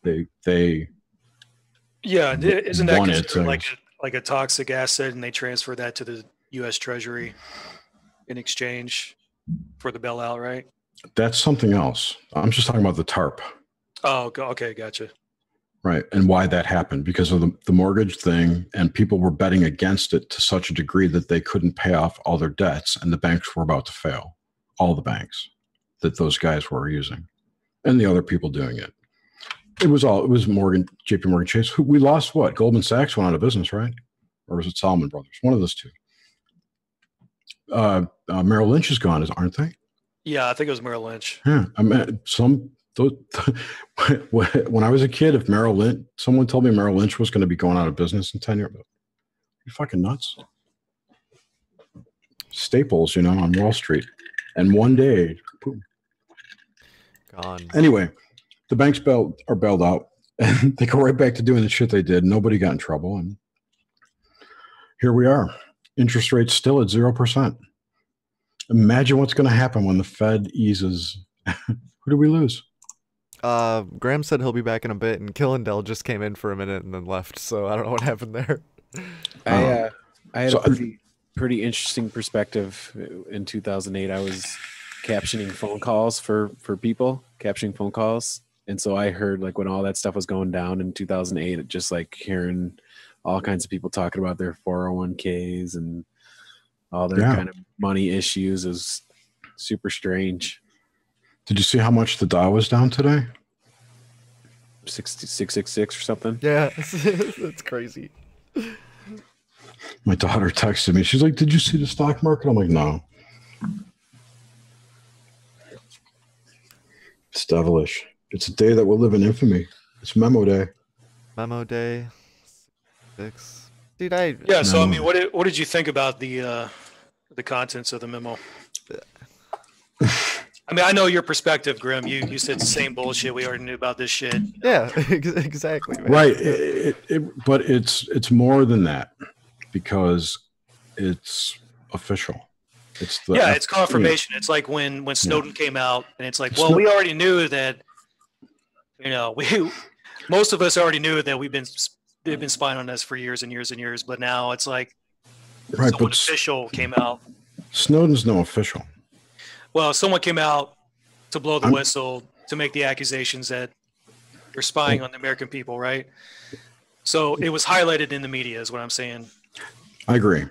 They Yeah, isn't that want it considered to. like a toxic asset, and they transfer that to the U.S. Treasury in exchange for the bailout, right? That's something else. I'm just talking about the TARP. Oh, okay, gotcha. Right. And why that happened because of the mortgage thing, and people were betting against it to such a degree that they couldn't pay off all their debts, and the banks were about to fail. All the banks that those guys were using and the other people doing it. It was JP Morgan Chase. We lost what? Goldman Sachs went out of business, right? Or was it Salomon Brothers? One of those two. Merrill Lynch is gone, aren't they? Yeah, I think it was Merrill Lynch. Yeah. I mean, when I was a kid, if someone told me Merrill Lynch was going to be going out of business in 10 years, you're fucking nuts. Staples, on Wall Street. And one day, boom. Gone. Anyway, the banks are bailed out, and they go right back to doing the shit they did. Nobody got in trouble, and here we are. Interest rates still at 0%. Imagine what's going to happen when the Fed eases. Who do we lose? Graham said he'll be back in a bit, and Killendale just came in for a minute and then left, so I don't know what happened there. I had a pretty interesting perspective in 2008. I was captioning phone calls for people, captioning phone calls. And so I heard like when all that stuff was going down in 2008, just like hearing all kinds of people talking about their 401ks and all their kind of money issues is super strange. Did you see how much the Dow was down today? 666 or something. Yeah, that's crazy. My daughter texted me. She's like, "Did you see the stock market?" I'm like, "No." It's devilish. It's a day that will live in infamy. It's Memo Day. Memo Day. 6. Dude, Yeah. So I mean, what did you think about the contents of the memo? I mean, I know your perspective, Grim. You said the same bullshit. We already knew about this shit. Yeah, exactly. Man. Right. But it's more than that because it's official. It's confirmation. It's like when Snowden came out, and it's like, well, we already knew that. Most of us already knew that they've been spying on us for years and years and years. But now it's like, right, someone official came out. Snowden's no official. Well, someone came out to blow the whistle to make the accusations that they're spying on the American people, right? So it was highlighted in the media, is what I'm saying. I agree.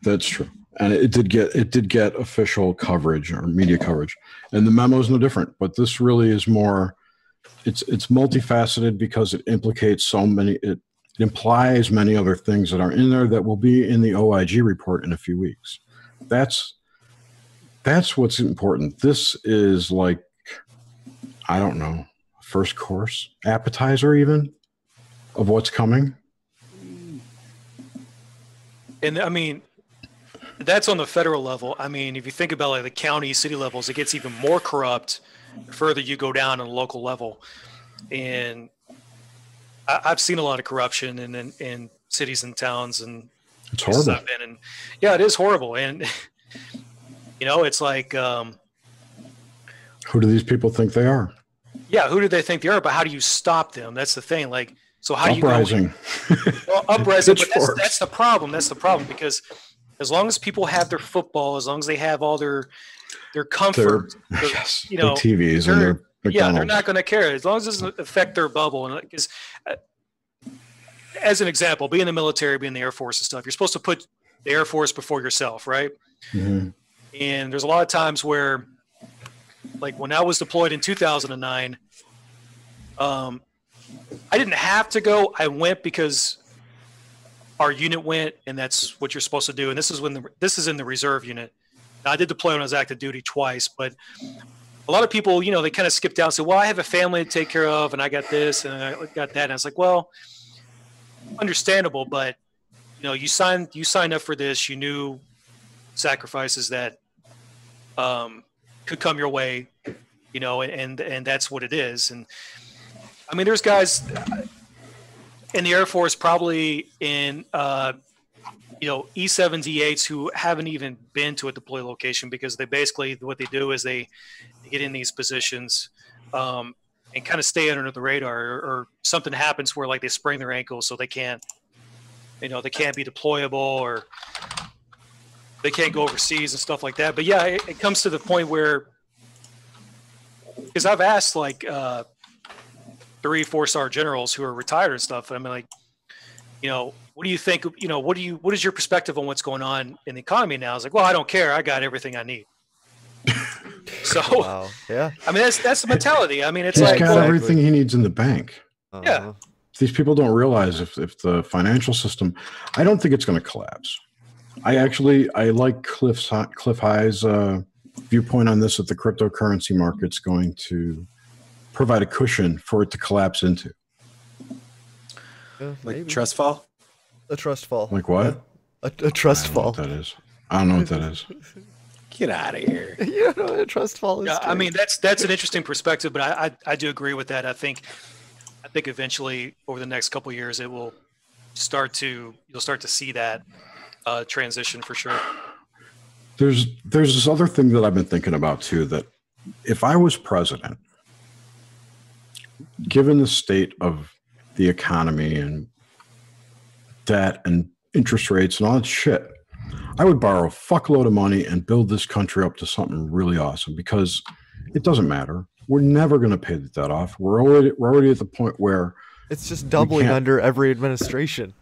That's true, and it did get official coverage or media coverage, and the memo is no different. But this really is more. It's multifaceted because it implicates so many. It implies many other things that are in there that will be in the OIG report in a few weeks. That's what's important. This is like, I don't know, first course, appetizer even, of what's coming. And I mean, that's on the federal level. I mean, if you think about like the county, city levels, it gets even more corrupt the further you go down on the local level. And I've seen a lot of corruption in cities and towns, and it's horrible. And yeah, it is horrible. And it's like, who do these people think they are? Yeah, who do they think they are? But how do you stop them? That's the thing. Like, so how do you uprising? Uprising. But that's the problem. That's the problem, because as long as people have their football, as long as they have all their comfort, their TVs and their McDonald's. They're not going to care as long as it doesn't affect their bubble. And because, as an example, being in the military, being in the Air Force and stuff, you're supposed to put the Air Force before yourself, right? Mm-hmm. And there's a lot of times where, like when I was deployed in 2009, I didn't have to go. I went because our unit went, and that's what you're supposed to do. And this is in the reserve unit. Now, I did deploy when I was active duty twice, but a lot of people, they kind of skipped out and said, well, I have a family to take care of, and I got this, and I got that. And I was like, well, understandable, but you signed up for this. You knew sacrifices that could come your way, and that's what it is. And I mean, there's guys in the Air Force, probably in E7s, E8s, who haven't even been to a deploy location, because they basically, what they do is they get in these positions, and kind of stay under the radar, or something happens where like they sprain their ankle, so they can't, they can't be deployable, or they can't go overseas and stuff like that. But yeah, it comes to the point where, because I've asked like 3-4 star generals who are retired and stuff, and I'm like, what do you think? What is your perspective on what's going on in the economy now? I was like, well, I don't care. I got everything I need. So, Wow. Yeah. I mean, that's the mentality. I mean, it's He's like, got everything he needs in the bank. yeah. These people don't realize if the financial system, I don't think it's going to collapse. I like Cliff High's viewpoint on this, that the cryptocurrency market's going to provide a cushion for it to collapse into. Like trust fall? A trust fall. Like what? A trust fall. That is. I don't know what that is. Get out of here. You don't know what a trust fall is? Yeah, I mean, that's an interesting perspective, but I do agree with that. I think eventually over the next couple of years you'll start to see that transition for sure. There's this other thing that I've been thinking about too, that if I was president, given the state of the economy and debt and interest rates and all that shit, I would borrow a fuckload of money and build this country up to something really awesome, because it doesn't matter. We're never going to pay the debt off. We're already at the point where it's just doubling under every administration.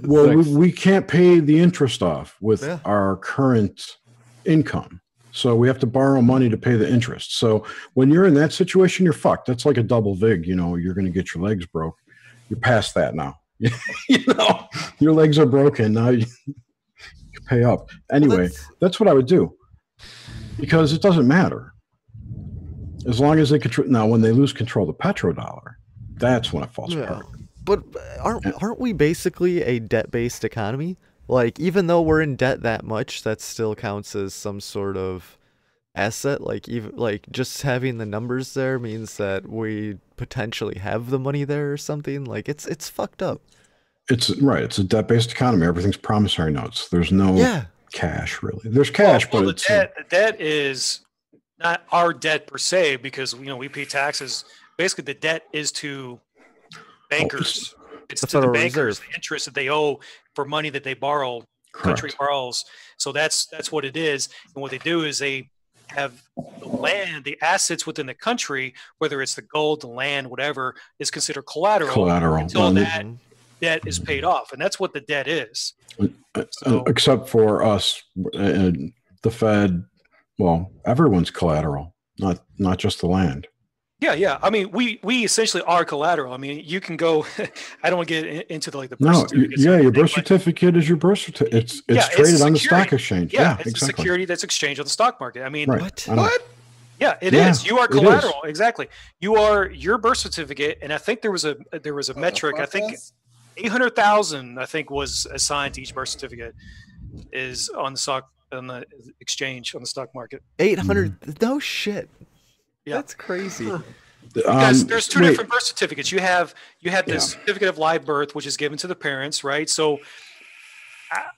Well, we can't pay the interest off with our current income. So we have to borrow money to pay the interest. So when you're in that situation, you're fucked. That's like a double vig. You're going to get your legs broke. You're past that now. Your legs are broken. Now you pay up. Anyway, that's what I would do, because it doesn't matter. As long as they control. Now, when they lose control of the petrodollar, that's when it falls apart. But aren't we basically a debt-based economy? Like, even though we're in debt that much, that still counts as some sort of asset. Like, even just having the numbers there means that we potentially have the money there or something. Like, it's fucked up. It's right. It's a debt-based economy. Everything's promissory notes. There's no cash really. There's cash, but the debt is not our debt per se, because we pay taxes. Basically, the debt is to bankers. It's to the bankers, the interest that they owe for money that they borrow. Country borrows. So that's what it is. And what they do is they have the land, the assets within the country, whether it's the gold, the land, whatever, is considered collateral until that debt is paid off. And that's what the debt is. So, except for us, the Fed, well, everyone's collateral, not just the land. Yeah. I mean, we essentially are collateral. I mean, you can go. I don't want to get into the birth certificate. Your birth certificate is your birth certificate. It's traded on the stock exchange. Yeah, it's a security that's exchanged on the stock market. I mean, what? Yeah, it is. You are collateral. Exactly. You are your birth certificate, and I think there was a metric. I think 800,000. I think was assigned to each birth certificate is on the exchange on the stock market. 800. No shit. Yeah. That's crazy. Because there's two different birth certificates. You have the certificate of live birth, which is given to the parents, right? So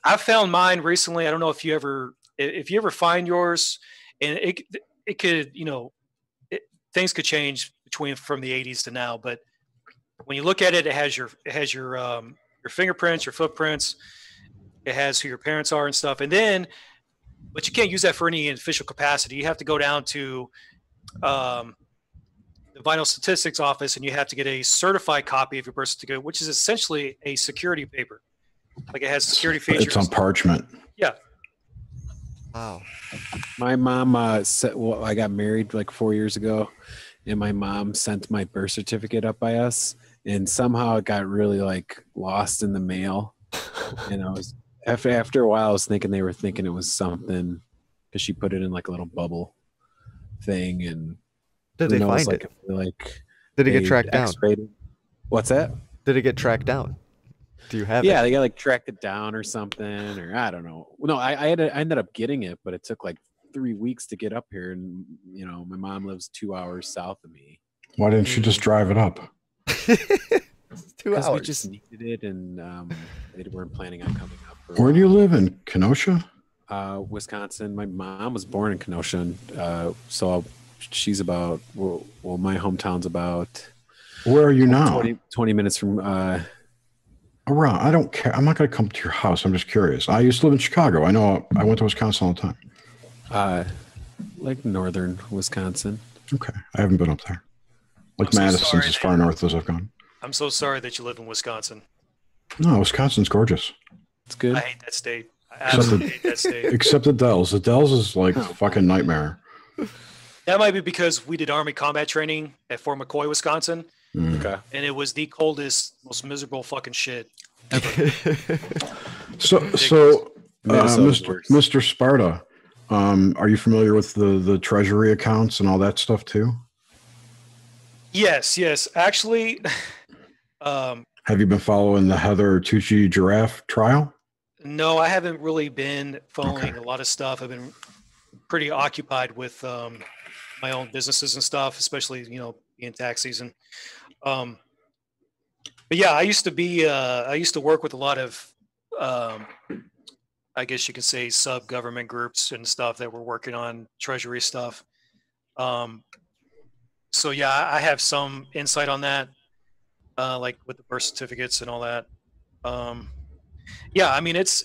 I found mine recently. I don't know if you ever find yours, and it could, things could change from the 80s to now. But when you look at it, it has your fingerprints, your footprints. It has who your parents are and stuff. And then, but you can't use that for any official capacity. You have to go down to the Vital Statistics Office, and you have to get a certified copy of your birth certificate, which is essentially a security paper. Like, it has security features. It's on parchment. Yeah. Wow. My mom said, well, I got married like 4 years ago, and my mom sent my birth certificate up by us, and somehow it got really lost in the mail. And I was after a while, I was thinking they were thinking it was something, because she put it in like a little bubble thing. And did they find it? Did it get tracked down? What's that? Did it get tracked down? Do you have it? Yeah, they got tracked it down or something, or I don't know. No, I ended up getting it, but it took 3 weeks to get up here, and my mom lives 2 hours south of me. Why didn't you just drive it up? 2 hours. We just needed it, and they weren't planning on coming up. Where do you live, in Kenosha? Wisconsin. My mom was born in Kenosha, so she's about my hometown's about. Where are you now? 20 minutes from. Around. I don't care. I'm not going to come to your house. I'm just curious. I used to live in Chicago. I know. I went to Wisconsin all the time. Like northern Wisconsin. Okay, I haven't been up there. Like Madison's as far north as I've gone. I'm so sorry that you live in Wisconsin. No, Wisconsin's gorgeous. It's good. I hate that state. I absolutely hate that state. Except the Dells. The Dells is like a fucking nightmare. That might be because we did Army combat training at Fort McCoy, Wisconsin. Okay. And it was the coldest, most miserable fucking shit ever. Mr. Sparta, are you familiar with the Treasury accounts and all that stuff too? Yes. Actually, have you been following the Heather Tucci giraffe trial? No, I haven't really been following a lot of stuff. I've been pretty occupied with my own businesses and stuff, especially, being tax season. But yeah, I used to work with a lot of, I guess you could say, sub-government groups and stuff that were working on Treasury stuff. So yeah, I have some insight on that, like with the birth certificates and all that. Yeah, I mean, it's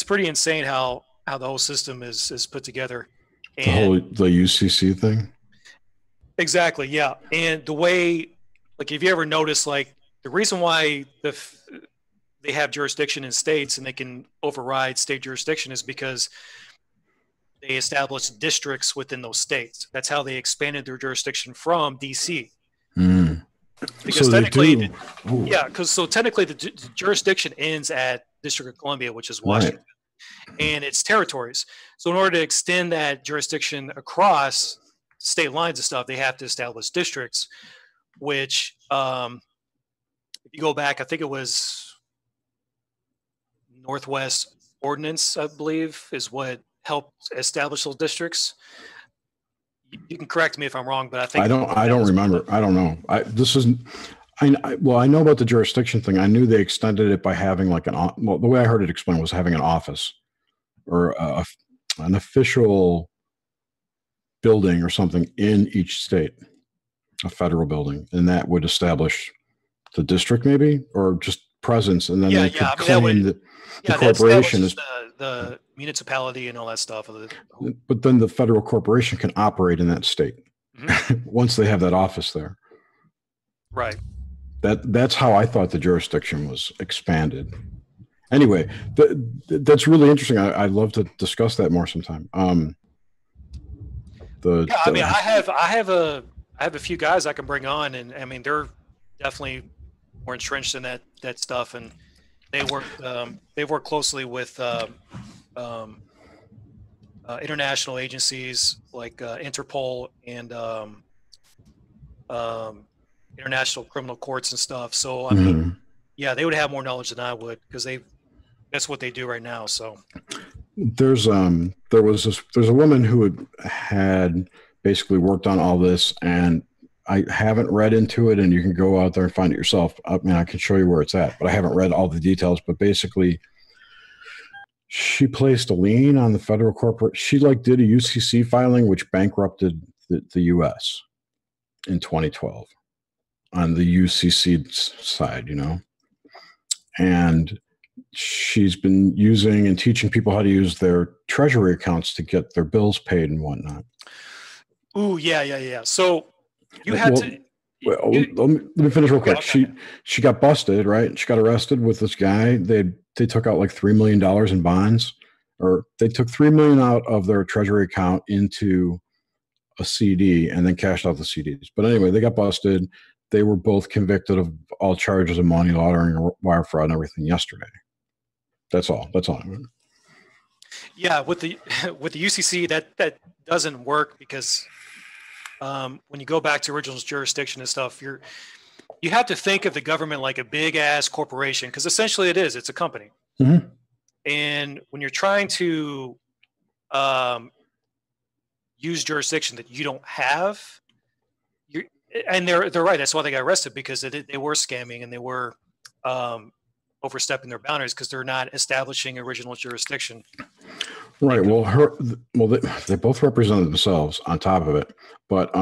pretty insane how the whole system is put together. And the UCC thing. Exactly. Yeah. And the way, like, if you ever notice, like, the reason why they have jurisdiction in states and they can override state jurisdiction is because they established districts within those states. That's how they expanded their jurisdiction from DC. Because so technically, technically the jurisdiction ends at District of Columbia, which is Washington, and its territories. So in order to extend that jurisdiction across state lines and stuff, they have to establish districts, which, if you go back, I think it was Northwest Ordinance, I believe, is what helped establish those districts. You can correct me if I'm wrong, but I think I don't remember. I don't know. I know about the jurisdiction thing. I knew they extended it by having like the way I heard it explained was having an office or an official building or something in each state, a federal building, and that would establish the district, maybe, or just presence, and then they could claim the corporation is the municipality and all that stuff. But then the federal corporation can operate in that state once they have that office there. Right. That's how I thought the jurisdiction was expanded. Anyway, that's really interesting. I'd love to discuss that more sometime. I have a few guys I can bring on, and I mean they're definitely more entrenched in that stuff, and they work closely with international agencies like Interpol and international criminal courts and stuff. So I mean, yeah, they would have more knowledge than I would because that's what they do right now. So there's a woman who had basically worked on all this, and I haven't read into it, and you can go out there and find it yourself. I mean, I can show you where it's at, but I haven't read all the details. But basically, she placed a lien on the federal corporate. She did a UCC filing, which bankrupted the U.S. in 2012 on the UCC side, and she's been using and teaching people how to use their treasury accounts to get their bills paid and whatnot. Ooh, yeah. So you had to. Well, let me finish real quick. Okay. She got busted, right? She got arrested with this guy. They took out like $3 million in bonds, or they took $3 million out of their treasury account into a CD and then cashed out the CDs. But anyway, they got busted. They were both convicted of all charges of money laundering, wire fraud, and everything yesterday. That's all. Yeah, with the UCC, that doesn't work because when you go back to original jurisdiction and stuff, you have to think of the government like a big ass corporation, because essentially it is. It's a company. Mm-hmm. And when you're trying to use jurisdiction that you don't have, and they're right. That's why they got arrested, because they were scamming and they were overstepping their boundaries because they're not establishing original jurisdiction. Right. Well, they both represented themselves on top of it, but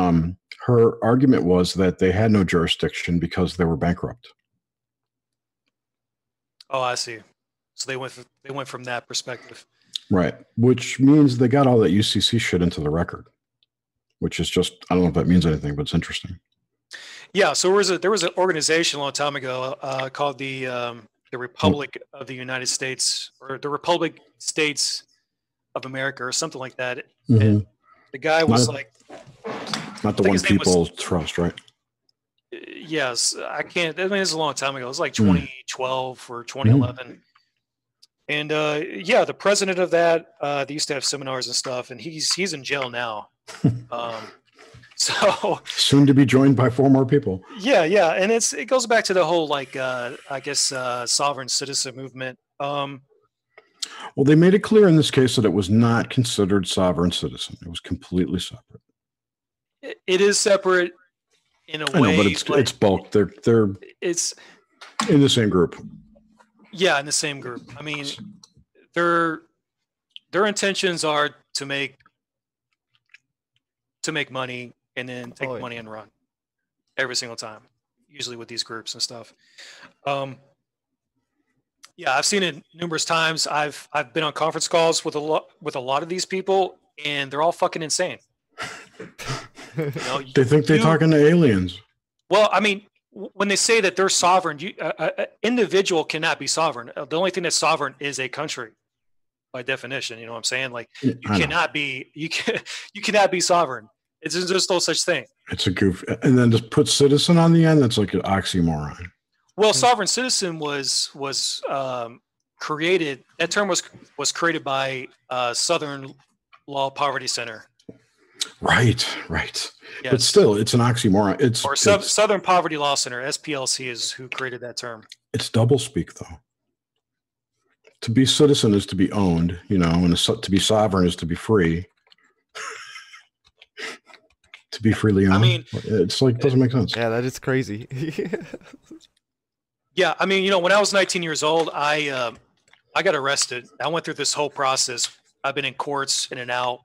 her argument was that they had no jurisdiction because they were bankrupt. Oh, I see. So they went from that perspective. Right. Which means they got all that UCC shit into the record, which is just, I don't know if that means anything, but it's interesting. Yeah. So there was an organization a long time ago called the Republic of the United States, or the Republic States of America, or something like that. Mm-hmm. And the guy was not the one people trust, right? Yes, I can't. I mean, it's a long time ago. It was like 2012 or 2011. And yeah, the president of that, they used to have seminars and stuff, and he's in jail now. So soon to be joined by 4 more people. Yeah, and it goes back to the whole I guess sovereign citizen movement. Well, they made it clear in this case that it was not considered sovereign citizen. It was completely separate. It is separate in a way. I know, but it's bulk. It's in the same group. Yeah, in the same group. I mean, their intentions are to make money and then take money and run every single time. Usually with these groups and stuff. Yeah, I've seen it numerous times. I've been on conference calls with a lot of these people, and they're all fucking insane. You know, they think they're talking to aliens. Well, I mean, when they say that they're sovereign, an individual cannot be sovereign. The only thing that's sovereign is a country, by definition. You know what I'm saying? Like you cannot be sovereign. It's just no such thing. It's a goof, and then just put citizen on the end. That's like an oxymoron. Well, sovereign citizen was created. That term was created by Southern Law Poverty Center. Right. Yes. But still, it's an oxymoron. Southern Poverty Law Center, SPLC, is who created that term. It's doublespeak, though. To be citizen is to be owned, you know, and to be sovereign is to be free. To be freely owned. I mean, it's like, it doesn't make sense. Yeah, that is crazy. Yeah, I mean, you know, when I was 19 years old, I got arrested. I went through this whole process. I've been in courts, in and out,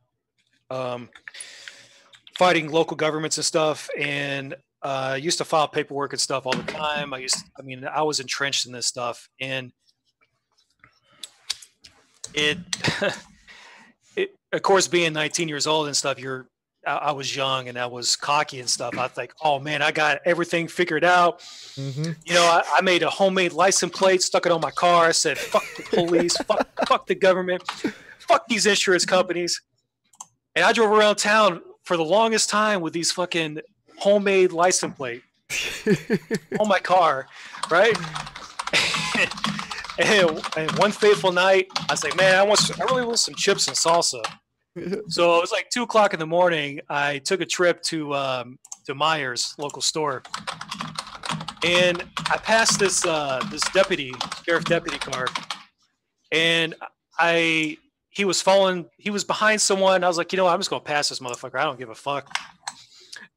fighting local governments and stuff, and I used to file paperwork and stuff all the time. I was entrenched in this stuff, and it of course, being 19 years old and stuff, I was young and I was cocky and stuff. I was like, oh man, I got everything figured out. Mm-hmm. You know, I made a homemade license plate, stuck it on my car. I said, fuck the police, fuck the government, fuck these insurance companies. And I drove around town for the longest time with these fucking homemade license plate on my car, right? and one fateful night, I was like, man, I really want some chips and salsa. So it was like 2:00 in the morning. I took a trip to Myers, local store, and I passed this sheriff deputy car, and he was behind someone. I was like, you know what, I'm just gonna pass this motherfucker. I don't give a fuck.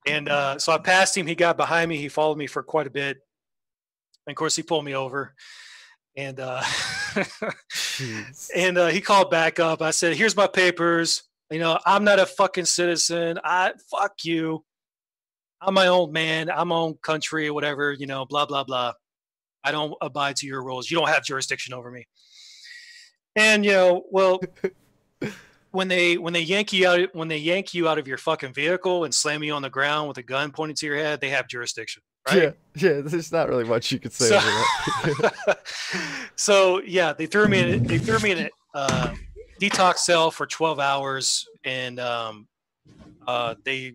And so I passed him. He got behind me. He followed me for quite a bit, and of course he pulled me over. And and he called back up. I said, here's my papers. You know, I'm not a fucking citizen. Fuck you. I'm my own man. I'm my own country or whatever, you know, blah, blah, blah. I don't abide to your rules. You don't have jurisdiction over me. And, you know, well, when they yank you out of your fucking vehicle and slam you on the ground with a gun pointed to your head, they have jurisdiction. Right? Yeah. There's not really much you could say over that. So yeah, they threw me in a detox cell for 12 hours, and they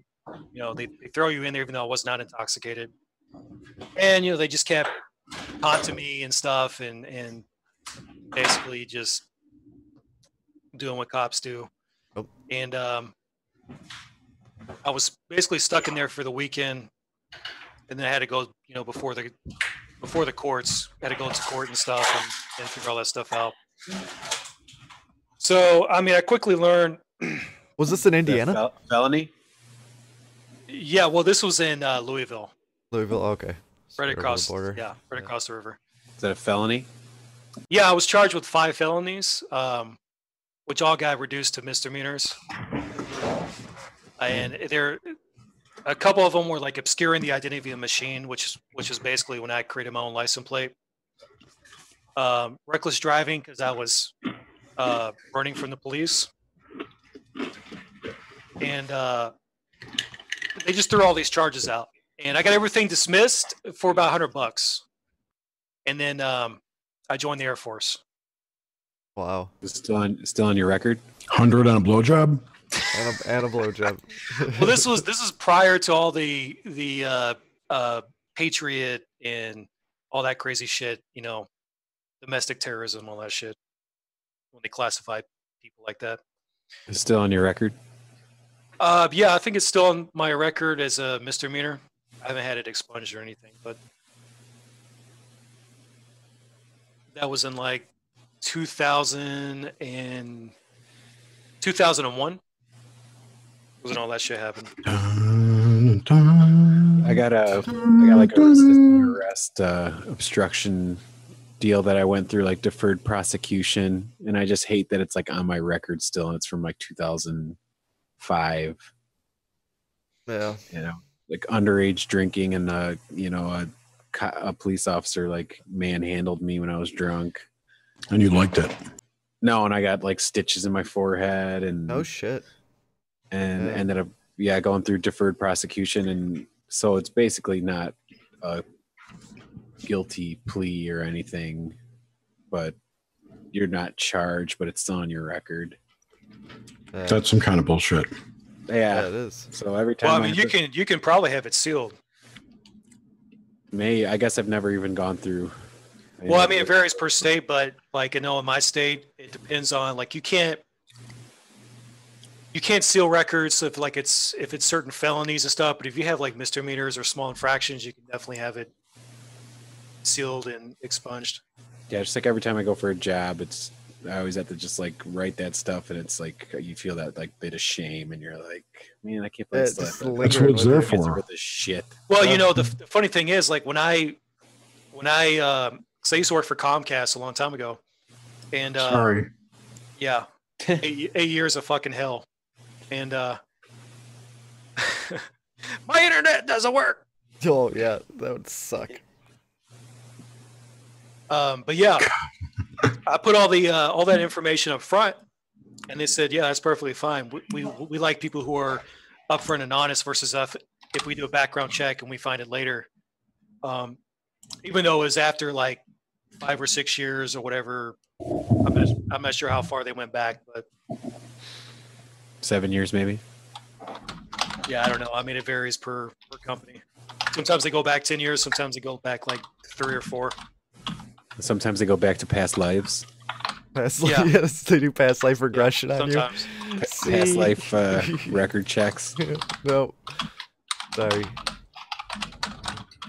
throw you in there even though I was not intoxicated, and you know they just kept taunting me and stuff, and basically just doing what cops do. Oh. And I was basically stuck in there for the weekend. And then I had to go, you know, before the courts, had to go to court and stuff and figure all that stuff out. So, I mean, I quickly learned. Was this in Indiana? Felony? Yeah, well, this was in Louisville. Louisville, okay. Right across the border. Yeah, right across the river. Is that a felony? Yeah, I was charged with 5 felonies. which all got reduced to misdemeanors. And a couple of them were like obscuring the identity of the machine, which is basically when I created my own license plate. Reckless driving, because I was running from the police. And they just threw all these charges out. And I got everything dismissed for about $100. And then I joined the Air Force. Wow. It's still on your record? 100 on a blowjob? And a blowjob. Well, this is prior to all the Patriot and all that crazy shit, you know, domestic terrorism, all that shit, when they classify people like that. It's still on your record? Yeah, I think it's still on my record as a misdemeanor. I haven't had it expunged or anything, but that was in like 2001. Wasn't all that shit happened? I got like a resisting arrest obstruction deal that I went through, like deferred prosecution, and I just hate that it's like on my record still, and it's from like 2005. Yeah, you know, like underage drinking, and a police officer like manhandled me when I was drunk. And you liked it? No, and I got like stitches in my forehead, and no shit. And ended up going through deferred prosecution, and so it's basically not a guilty plea or anything, but you're not charged, but it's still on your record. That's some kind of bullshit. Yeah, it is. So every time, well, I mean, you can probably have it sealed. I guess I've never even gone through. Well, I mean, it varies per state, but like, you know, in my state, it depends on, like, you can't seal records if it's certain felonies and stuff, but if you have like misdemeanors or small infractions, you can definitely have it sealed and expunged. Yeah, just like every time I go for a job, I always have to just like write that stuff, and it's like you feel that like bit of shame, and you're like, man, I can't believe that's what it's there for. This shit. Well, you know, the funny thing is, like, when I because I used to work for Comcast a long time ago, and sorry, yeah, 8 years of fucking hell. And my internet doesn't work. Oh yeah, that would suck. But yeah, I put all that information up front, and they said, yeah, that's perfectly fine. We like people who are upfront and honest versus if we do a background check and we find it later. Even though it was after like 5 or 6 years or whatever, I'm not sure how far they went back, but 7 years maybe. Yeah, I don't know. I mean, it varies per company. Sometimes they go back 10 years. Sometimes they go back like 3 or 4. Sometimes they go back to past lives. Yes, they do past life regression on sometimes. you. Past life record checks. No, sorry.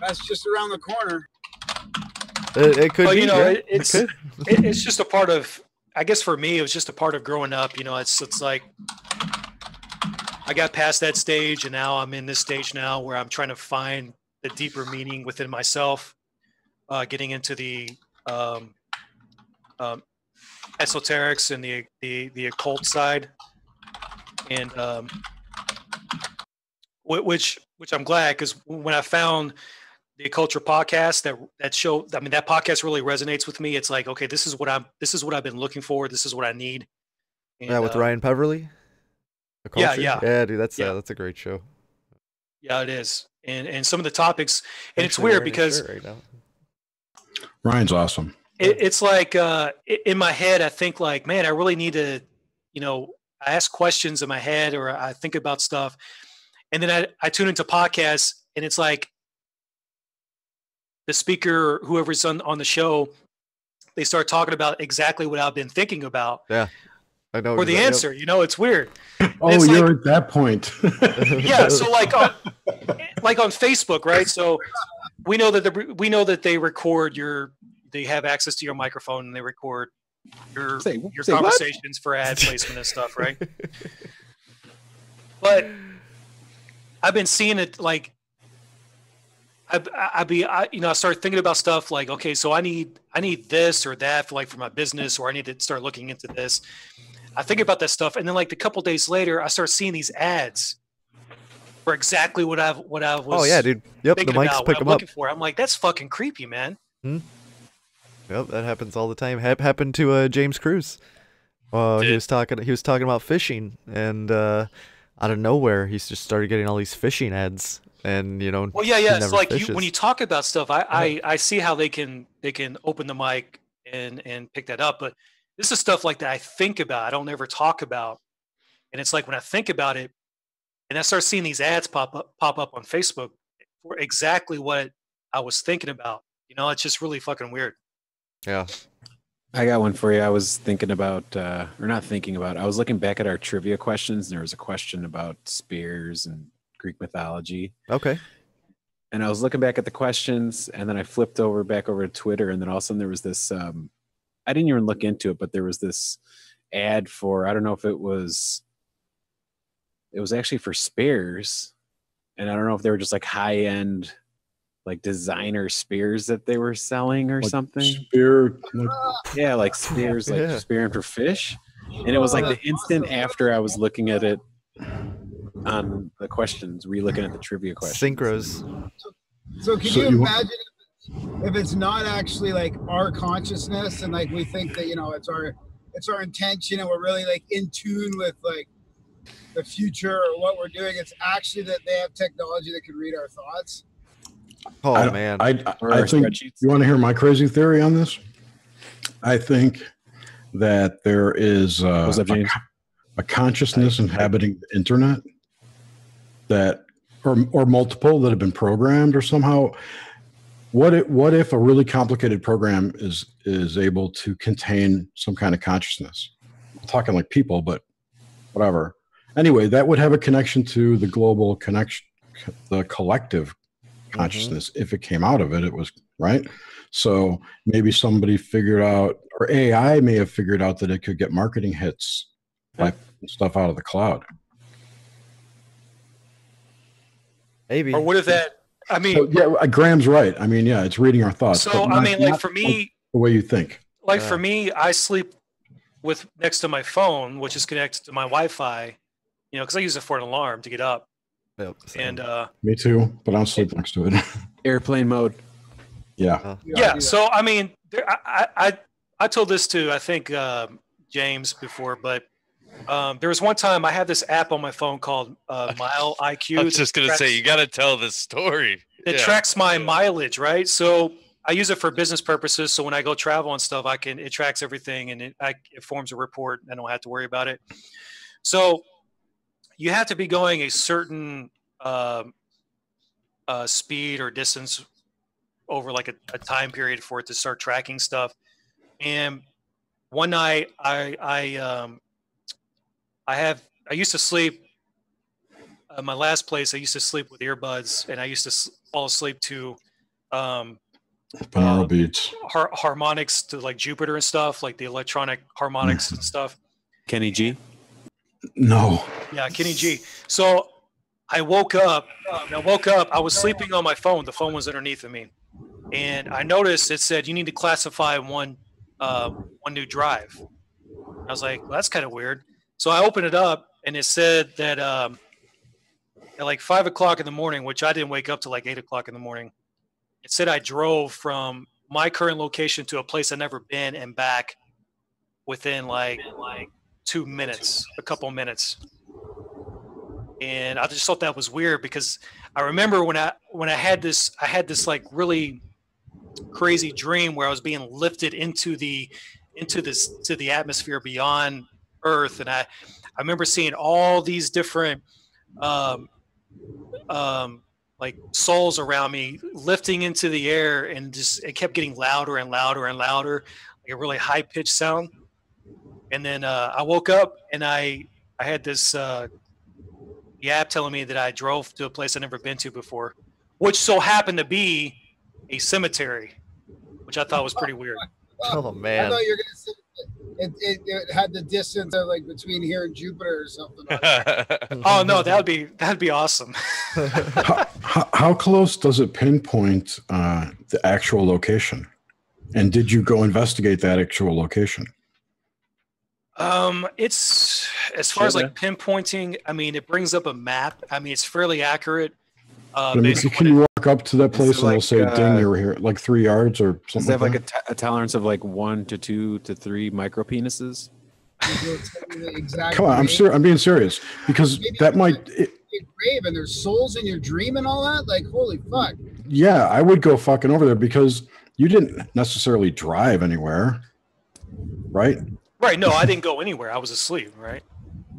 That's just around the corner. It could well, be. You know, yeah. it's just a part of. I guess for me, it was just a part of growing up. You know, it's like I got past that stage, and now I'm in this stage now where I'm trying to find the deeper meaning within myself, getting into the esoterics and the occult side, and which I'm glad, because when I found the Culture podcast, that show, I mean, that podcast really resonates with me. It's like, okay, this is what I've been looking for. This is what I need. And, yeah, with Ryan Peverly. Yeah, dude, that's a great show. Yeah, it is, and some of the topics, and it's weird because right now. Ryan's awesome. It's like in my head, I think like, man, I really need to, you know, I ask questions in my head, or I think about stuff, and then I tune into podcasts, and it's like the speaker, whoever's on the show, they start talking about exactly what I've been thinking about. Yeah, I know. Or the answer, you know, it's weird. Oh, you're like, at that point. Yeah, so like on Facebook, right? So we know that they record they have access to your microphone, and they record your conversations for ad placement and stuff, right? But I've been seeing it like I start thinking about stuff like, okay, so I need this or that for my business, or I need to start looking into this. I think about that stuff, and then like a couple days later, I start seeing these ads for exactly what I was. Oh yeah, dude. Yep, the mics about, pick them up. Looking for. I'm like, that's fucking creepy, man. Yep, that happens all the time. Happened to James Cruz. He was talking about fishing, and out of nowhere, he just started getting all these fishing ads, and you know. Well, yeah. It's like when you talk about stuff, I see how they can open the mic and pick that up, but this is stuff like that I think about. I don't ever talk about, and it's like when I think about it, and I start seeing these ads pop up on Facebook for exactly what I was thinking about. You know, it's just really fucking weird. Yeah. I got one for you. I was thinking about, or not thinking about, I was looking back at our trivia questions, and there was a question about spears and Greek mythology. Okay. And I was looking back at the questions, and then I flipped back over to Twitter, and then all of a sudden there was this, I didn't even look into it, but there was this ad for, I don't know if it was actually for spears, and I don't know if they were just like high-end, like designer spears that they were selling or like something. Spear, yeah, like spears, like spearing for fish. And it was like the instant after I was looking at it on the questions, re-looking at the trivia questions. Synchros. So can you imagine if it's not actually like our consciousness, and like we think that, you know, it's our intention, and we're really like in tune with like the future or what we're doing. It's actually that they have technology that can read our thoughts. Oh man! I think you want to hear my crazy theory on this. I think that there is a consciousness inhabiting the internet that, or multiple that have been programmed or somehow. What if a really complicated program is able to contain some kind of consciousness? I'm talking like people, but whatever. Anyway, that would have a connection to the global connection, the collective consciousness. If it came out of it, it was right. So maybe somebody figured out, or AI may have figured out that it could get marketing hits by putting stuff out of the cloud. Maybe. Or what if that? I mean, so, yeah, Graham's right. I mean, yeah, it's reading our thoughts. So I mean, like for me, the way you think. Like for me, I sleep with next to my phone, which is connected to my Wi-Fi. You know, because I use it for an alarm to get up. Yep, and me too, but I don't sleep next to it. Airplane mode. Yeah. Yeah. So I mean, I told this to I think James before, but there was one time I had this app on my phone called Mile IQ. I was just gonna say you got to tell this story. It tracks my mileage, right? So I use it for business purposes. So when I go travel and stuff, it tracks everything, and it forms a report. I don't have to worry about it. So you have to be going a certain speed or distance over like a time period for it to start tracking stuff. And one night I used to sleep my last place. I used to sleep with earbuds, and I used to fall asleep to binaural beats, harmonics to like Jupiter and stuff, like the electronic harmonics and stuff. Kenny G. No. Yeah, Kenny G. So I woke up. I was sleeping on my phone. The phone was underneath of me, and I noticed it said you need to classify one new drive. I was like, well, that's kind of weird. So I opened it up, and it said that at like 5 o'clock in the morning, which I didn't wake up till like 8 o'clock in the morning. It said I drove from my current location to a place I've never been and back within like 2 minutes, a couple minutes. And I just thought that was weird because I remember when I had this like really crazy dream where I was being lifted into the atmosphere beyond Earth, and I remember seeing all these different like souls around me lifting into the air, and it kept getting louder and louder and louder, like a really high pitched sound. And then I woke up, and I had this the app telling me that I drove to a place I'd never been to before, which so happened to be a cemetery, which I thought was pretty weird. Oh man! I thought you were gonna say it had the distance of like between here and Jupiter or something. Oh no, that'd be awesome. How close does it pinpoint the actual location? And did you go investigate that actual location? It's as far as like pinpointing. I mean, it brings up a map. I mean, it's fairly accurate. I mean, can you walk up to that place and it'll say, "Ding, you're here," like 3 yards or something? Does it have like a tolerance of like 1 to 2 to 3 micro penises? Come on, I'm being serious because maybe that might. Grave and there's souls in your dream and all that. Like, holy fuck. Yeah, I would go fucking over there because you didn't necessarily drive anywhere, right? Right. No, I didn't go anywhere. I was asleep. Right.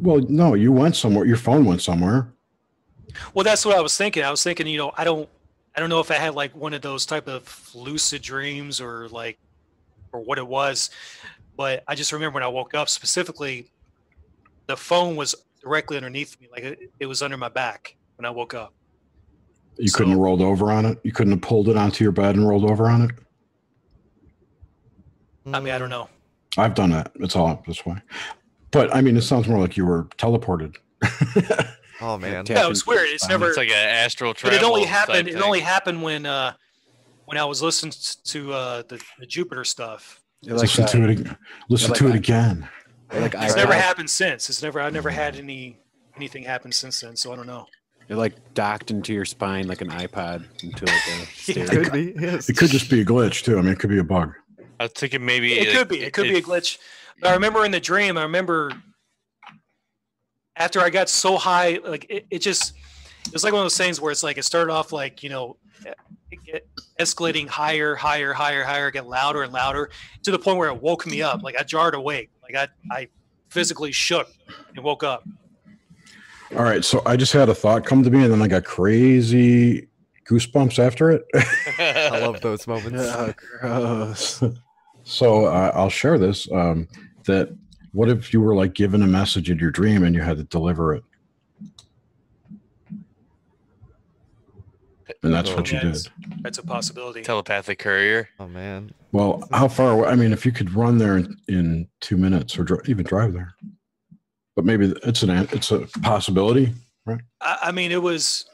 Well, no, you went somewhere. Your phone went somewhere. Well, that's what I was thinking. I was thinking, I don't know if I had like one of those type of lucid dreams or what it was, but I just remember when I woke up specifically, the phone was directly underneath me. Like it was under my back when I woke up. You couldn't have rolled over on it? You couldn't have pulled it onto your bed and rolled over on it? I mean, I don't know. I've done that. It's all up this way. But I mean, it sounds more like you were teleported. Oh man. Yeah, it was weird. It's never. It's like an astral travel. But it only happened. It only happened when I was listening to the Jupiter stuff. Listen to it again. Like it's never happened since. I've never had anything happen since then. So I don't know. It like docked into your spine like an iPod into like a stereo. It could be. Yes. It could just be a glitch too. I mean, it could be a bug. I was thinking maybe it could be. It could be a glitch. But I remember in the dream. I remember after I got so high, like it was like one of those things where it's like it started off like escalating higher, get louder and louder to the point where it woke me up. Like I jarred awake. Like I physically shook and woke up. All right, so I just had a thought come to me, and then I got crazy goosebumps after it. I love those moments. Oh, gross. So I'll share this. That what if you were like given a message in your dream and you had to deliver it? And that's what you did. That's a possibility. Telepathic courier. Oh man. Well, how far away? I mean, if you could run there in 2 minutes or even drive there, but maybe it's a possibility, right? I mean, it was,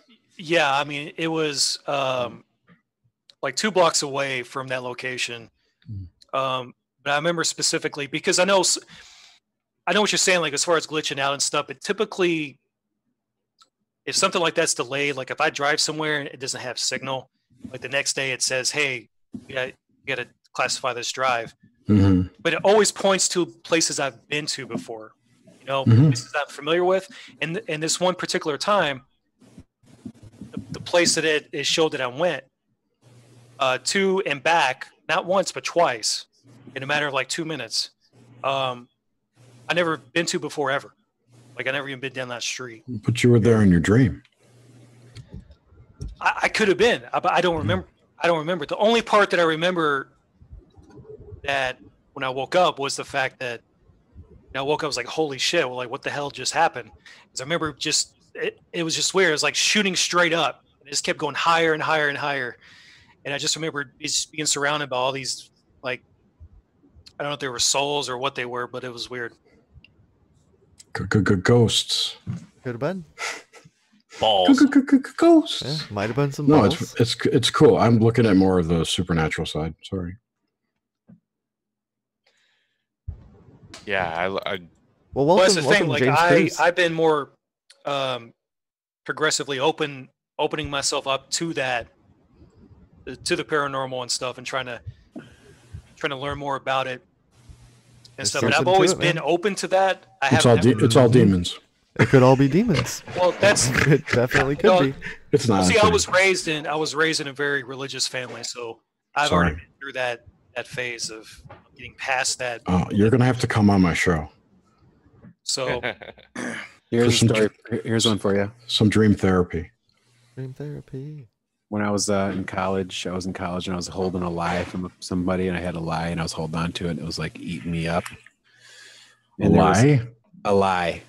like 2 blocks away from that location. But I remember specifically because I know what you're saying, like as far as glitching out and stuff, but typically if something like that's delayed, like if I drive somewhere and it doesn't have signal, like the next day it says, hey, you got to classify this drive. Mm-hmm. But it always points to places I've been to before, places I'm familiar with. And this one particular time, the place that it showed that I went to and back, not once, but twice in a matter of like 2 minutes. I never been to before ever. Like I never even been down that street. But you were there in your dream. I could have been, but I don't remember. I don't remember. The only part that I remember that when I woke up was the fact that I woke up, I was like, holy shit, well, like what the hell just happened? Because I remember it was just weird. It was like shooting straight up. It just kept going higher and higher and higher. And I just remember just being surrounded by all these, like, I don't know if they were souls or what they were, but it was weird. Ghosts. Could have been. Balls. Ghosts. Yeah, might have been some No, balls. it's cool. I'm looking at more of the supernatural side. Sorry. Yeah, Well, Well, that's welcome, the thing. welcome, Like James Cruz. I've been more progressively opening myself up to that, to the paranormal and stuff, and trying to learn more about it and There's stuff. But I've something to always it, been man. open to that. It's all demons. It could all be demons. Well, that's It definitely could No, be. It's not. see. I was raised in a very religious family, so I've Sorry. already been through that phase of getting past that. Oh, you're gonna have to come on my show. So Here's a story. Here's one for you. Some dream therapy. Dream therapy. When I was in college, and I was holding a lie from somebody, and I had a lie, and I was holding on to it, and it was like eating me up. And there was Lie? a lie.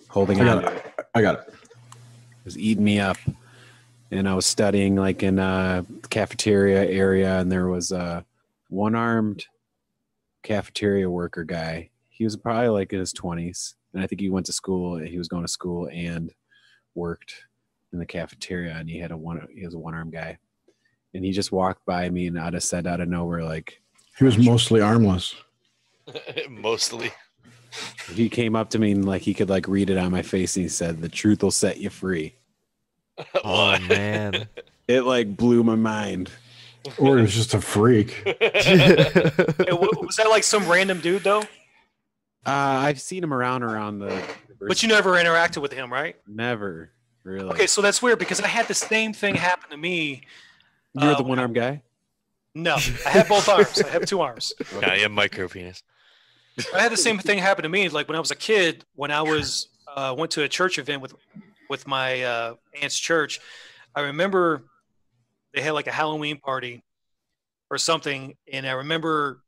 Holding I on. got it. I got it. It was eating me up. And I was studying like in a cafeteria area, and there was a one-armed cafeteria worker guy. He was probably like in his 20s. And I think he went to school. He was going to school and worked in the cafeteria, and he was a one-armed guy. And he just walked by me, and out of nowhere, like, He was mostly armless. Mostly. He came up to me and like he could like read it on my face, and he said, "The truth will set you free." Oh man. It like blew my mind. Or he was just a freak. Was that like some random dude though? I've seen him around the. But you never interacted with him, right? Never really. Okay, so that's weird because I had the same thing happen to me. You're the one-armed guy. No, I have both arms. I have 2 arms. Yeah, you have micro penis. I had the same thing happen to me. Like when I was a kid, when I was went to a church event with my aunt's church, I remember they had like a Halloween party or something, and I remember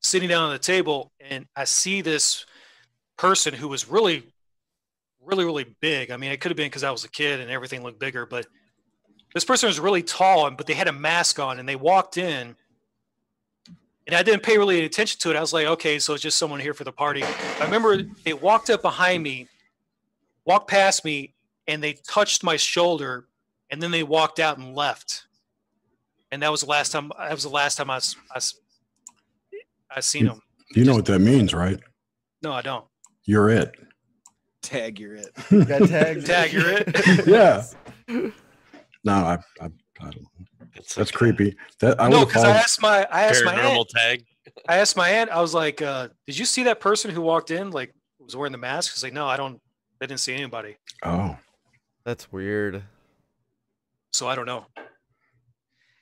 sitting down on the table, and I see this person who was really, really, really big. I mean, it could have been because I was a kid and everything looked bigger, but this person was really tall, but they had a mask on, and they walked in. And I didn't pay really any attention to it. I was like, okay, so it's just someone here for the party. I remember they walked up behind me, walked past me, and they touched my shoulder, and then they walked out and left. And that was the last time. That was the last time I seen them. You know what that means, right? No, I don't. You're it. Tag, you're it. Got tagged. Tag, you're it. Yeah. No, I don't know. That's creepy. That I No, would because I asked my Paranormal aunt. tag. I asked my aunt. I was like, "Did you see that person who walked in? Like, was wearing the mask?" She's like, "No, I don't. They didn't see anybody." Oh, That's weird. So I don't know.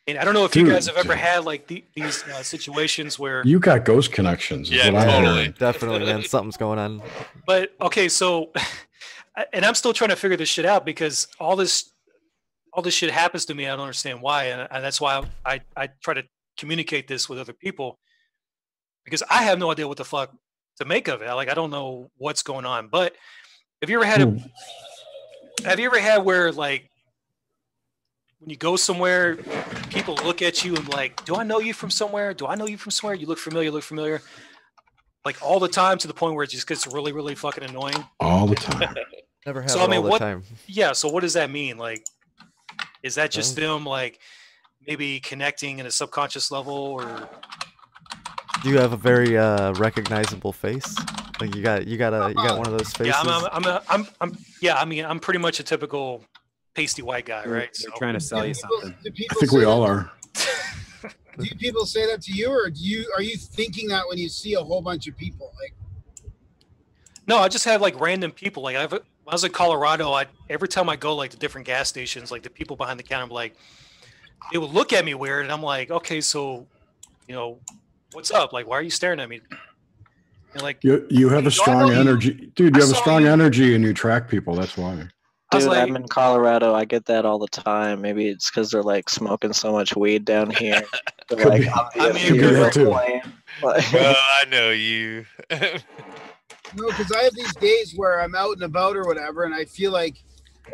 And I don't know if you guys have ever had like these situations where you got ghost connections. Is Yeah, what I'm totally. hearing. Definitely, man. Something's going on. But okay, so, and I'm still trying to figure this shit out because all this shit happens to me. I don't understand why, and that's why I try to communicate this with other people because I have no idea what the fuck to make of it. I don't know what's going on. But have you ever had where like when you go somewhere, people look at you and like, do I know you from somewhere? Do I know you from somewhere? You look familiar. You look familiar. Like all the time to the point where it just gets really, really fucking annoying. All the time. Never have So, it I mean, all the what- time. Yeah. So what does that mean? Like, is that just them like maybe connecting in a subconscious level or? Do you have a very recognizable face? Like you got one of those faces. Yeah, I'm pretty much a typical pasty white guy, right? They're So, trying to sell you something. I think we all are. Do people say that to you, or are you thinking that when you see a whole bunch of people? Like, no, I just have like random people. Like when I was in Colorado, every time I go like to different gas stations, like the people behind the counter, I'm like, they would look at me weird, and I'm like, okay, so, what's up? Like, why are you staring at me? And like, You have a strong energy, dude. You have a strong you. energy, and you attract people. That's why. I was Dude, like, I'm in Colorado. I get that all the time. Maybe it's because they're like smoking so much weed down here. They're Could like, be. I'm I the mean, could be that too. airplane. Like, Oh, I know you. no, because I have these days where I'm out and about or whatever, and I feel like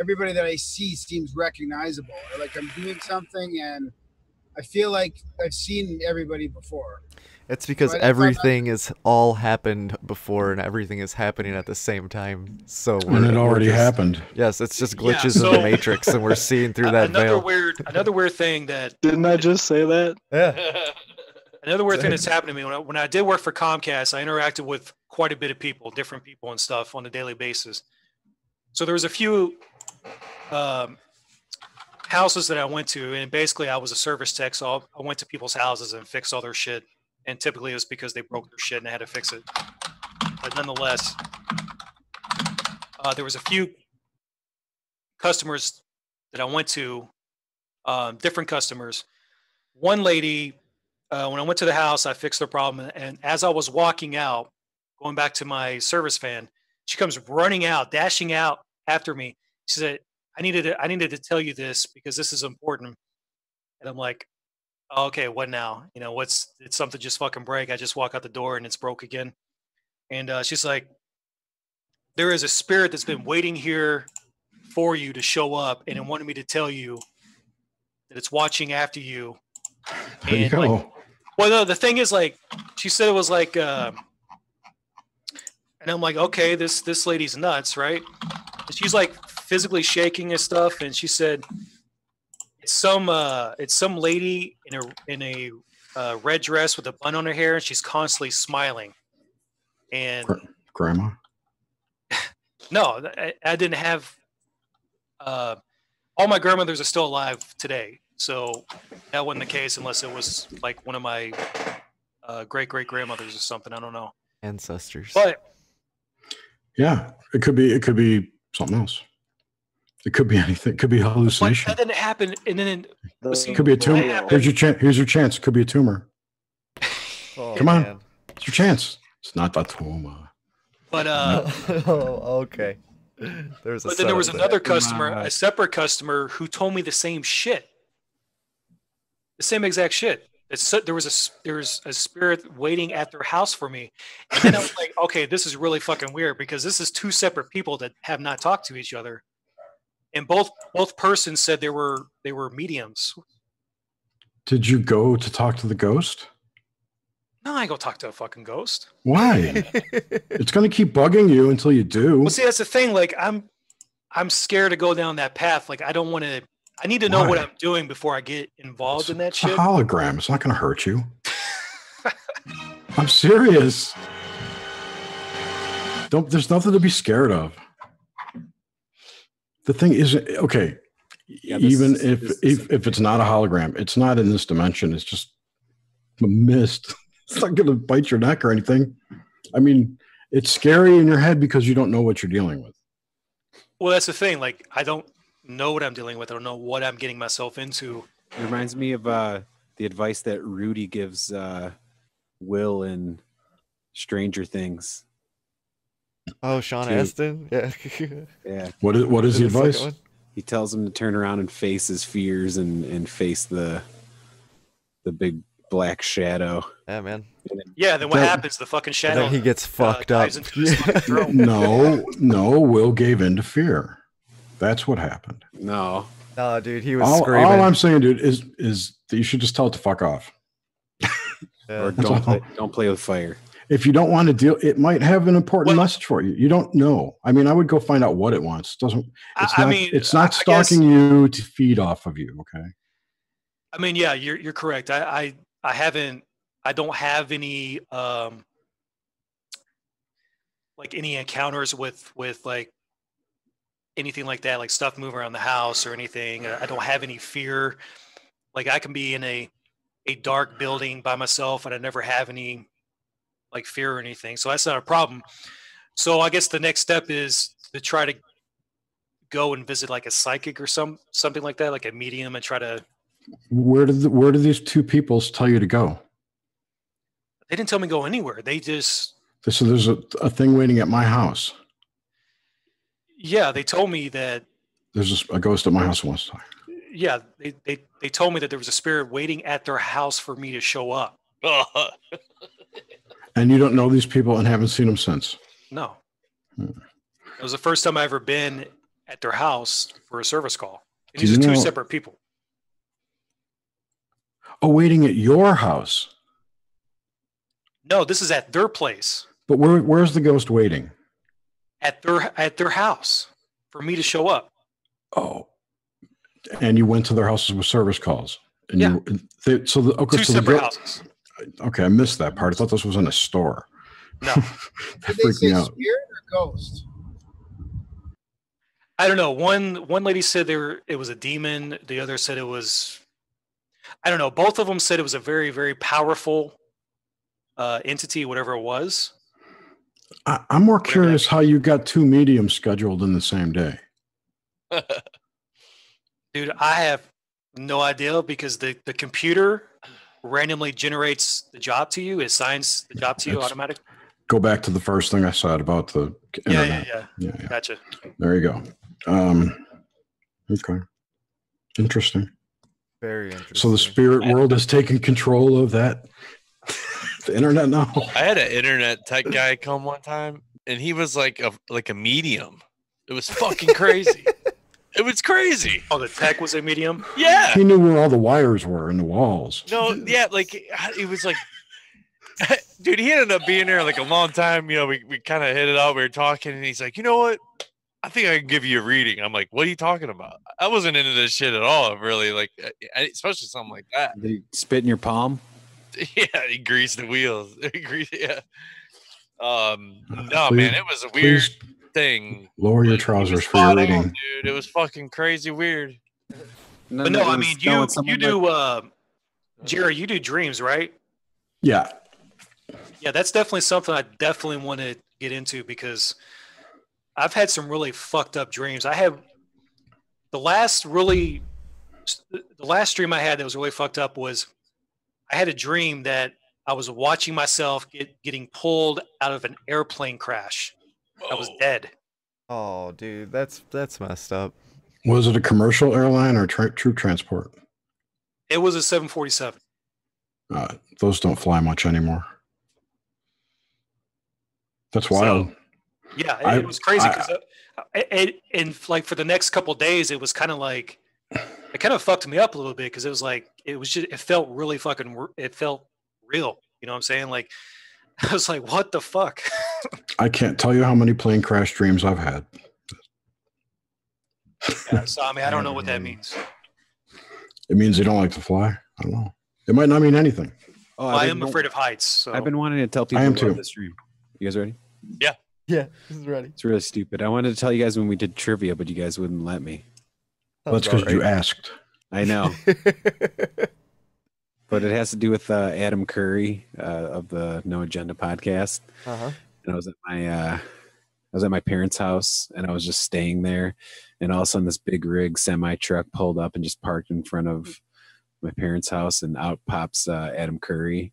everybody that I see seems recognizable. Or like I'm doing something, and I feel like I've seen everybody before. It's because Right, everything is all happened before and everything is happening at the same time. So And it we're already just- happened. Yes, it's just Yeah, glitches in so- the matrix, and we're seeing through that another veil. weird thing that didn't I just say that? Yeah. Another weird thing that's happened to me when I did work for Comcast, I interacted with quite a bit of people, different people and stuff on a daily basis. So there was a few houses that I went to, and basically I was a service tech, so I went to people's houses and fixed all their shit. And typically it was because they broke their shit and I had to fix it. But nonetheless, there was a few customers that I went to, different customers. One lady, when I went to the house, I fixed their problem. And as I was walking out, going back to my service van, she comes running out, dashing out after me. She said, I needed to tell you this because this is important. And I'm like, oh, okay, what now? Did something just fucking break? I just walk out the door and it's broke again. And she's like, there is a spirit that's been waiting here for you to show up, and it wanted me to tell you that it's watching after you. There you And, go. like, well, no, the thing is, like, she said it was like, and I'm like, okay, this lady's nuts, right? And she's like physically shaking and stuff, and she said, it's some lady in a red dress with a bun on her hair, and she's constantly smiling. And Grandma? No, I didn't have. All my grandmothers are still alive today, so that wasn't the case unless it was like one of my great grandmothers or something. I don't know. Ancestors. But yeah, it could be something else. It could be anything. It could be hallucination. But that didn't happen, and then it could be a tumor. Here's your chance. Here's your chance. It could be a tumor. Come on, it's your chance. It's not a tumor. But okay. But then there was another customer, a separate customer, who told me the same shit. The same exact shit. There was a spirit waiting at their house for me, and then I was like, okay, this is really fucking weird because this is two separate people that have not talked to each other, and both persons said they were mediums. Did you go to talk to the ghost? No, I ain't gonna talk to a fucking ghost. Why? It's gonna keep bugging you until you do. Well, see, that's the thing. Like, I'm scared to go down that path. Like, I don't want to. I need to know what I'm doing before I get involved in that shit. It's a hologram. It's not gonna hurt you. I'm serious. There's nothing to be scared of. The thing is, okay. Yeah, even if it's not a hologram, it's not in this dimension. It's just a mist. It's not going to bite your neck or anything. I mean, it's scary in your head because you don't know what you're dealing with. Well, that's the thing. Like, I don't know what I'm dealing with. I don't know what I'm getting myself into. It reminds me of the advice that Rudy gives Will in Stranger Things. Oh, Sean Astin? Yeah. Yeah. What is the advice? He tells him to turn around and face his fears and face the big black shadow. Yeah, man. Yeah, then what happens? The fucking shadow. Then he gets fucked up. No, Will gave in to fear. That's what happened. No, dude, he was screaming. All I'm saying, dude, is that you should just tell it to fuck off. Or don't play with fire. If you don't want to deal, it might have an important message for you. You don't know. I mean, I would go find out what it wants. It's not stalking you to feed off of you. Okay. I mean, yeah, you're correct. I don't have any like any encounters with like anything like that, like stuff moving around the house or anything. I don't have any fear. Like, I can be in a dark building by myself and I never have any like fear or anything. So that's not a problem. So I guess the next step is to try to go and visit like a psychic or something like that, like a medium, and try to. Where do these two people tell you to go? They didn't tell me to go anywhere. They just. So there's a thing waiting at my house. Yeah, they told me that. There's a ghost at my house once. Yeah, they told me that there was a spirit waiting at their house for me to show up. And you don't know these people and haven't seen them since? No. It was the first time I ever been at their house for a service call. And these are two separate people. Oh, waiting at your house? No, this is at their place. But where's the ghost waiting? At their house for me to show up. Oh. And you went to their houses with service calls. And yeah. Two separate houses. Okay, I missed that part. I thought this was in a store. No. Did they say spirit or ghost? I don't know. One lady said it was a demon. The other said it was. I don't know. Both of them said it was a very, very powerful entity, whatever it was. I'm more curious how you got two mediums scheduled in the same day. Dude, I have no idea because the computer randomly generates the job to you. It assigns the job to you automatically. Go back to the first thing I said about the internet. Yeah. Gotcha. There you go. Okay. Interesting. Very interesting. So the spirit world has taken control of that. The internet now. I had an internet tech guy come one time, and he was like a medium. It was fucking crazy. It was crazy. Oh, the tech was a medium? Yeah. He knew where all the wires were in the walls. No, yeah, like it was like, dude, he ended up being there like a long time. You know, we kind of hit it out. We were talking, and he's like, you know what? I think I can give you a reading. I'm like, what are you talking about? I wasn't into this shit at all, really. Like, especially something like that. Did he spit in your palm? Yeah, he greased the wheels. Yeah. No, Please- man, it was a weird please thing. Lower your Like, he was trousers for spot your on, reading. dude. It was fucking crazy weird. But no, I mean, you do, Jerry, you do dreams, right? Yeah. Yeah, that's definitely something I definitely want to get into because I've had some really fucked up dreams. I have the last dream I had that was really fucked up was I had a dream that I was watching myself getting pulled out of an airplane crash. I was dead. Oh, dude, that's messed up. Was it a commercial airline or troop transport? It was a 747. Those don't fly much anymore. That's wild. So, yeah, it was crazy because and like for the next couple of days, it was kind of like it kind of fucked me up a little bit because it was like it felt really fucking it felt real. You know what I'm saying? Like I was like, what the fuck? I can't tell you how many plane crash dreams I've had. Yeah, so I mean, I don't know what that means. It means you don't like to fly. I don't know. It might not mean anything. Oh, I am afraid of heights. So. I've been wanting to tell people I am about too. this stream. You guys ready? Yeah. Yeah, this is ready. It's really stupid. I wanted to tell you guys when we did trivia, but you guys wouldn't let me. Well, that's because you asked. I know. But it has to do with Adam Curry of the No Agenda podcast. Uh-huh. And I was at my parents' house, and I was just staying there, and all of a sudden this big rig semi truck pulled up and just parked in front of my parents' house, and out pops Adam Curry,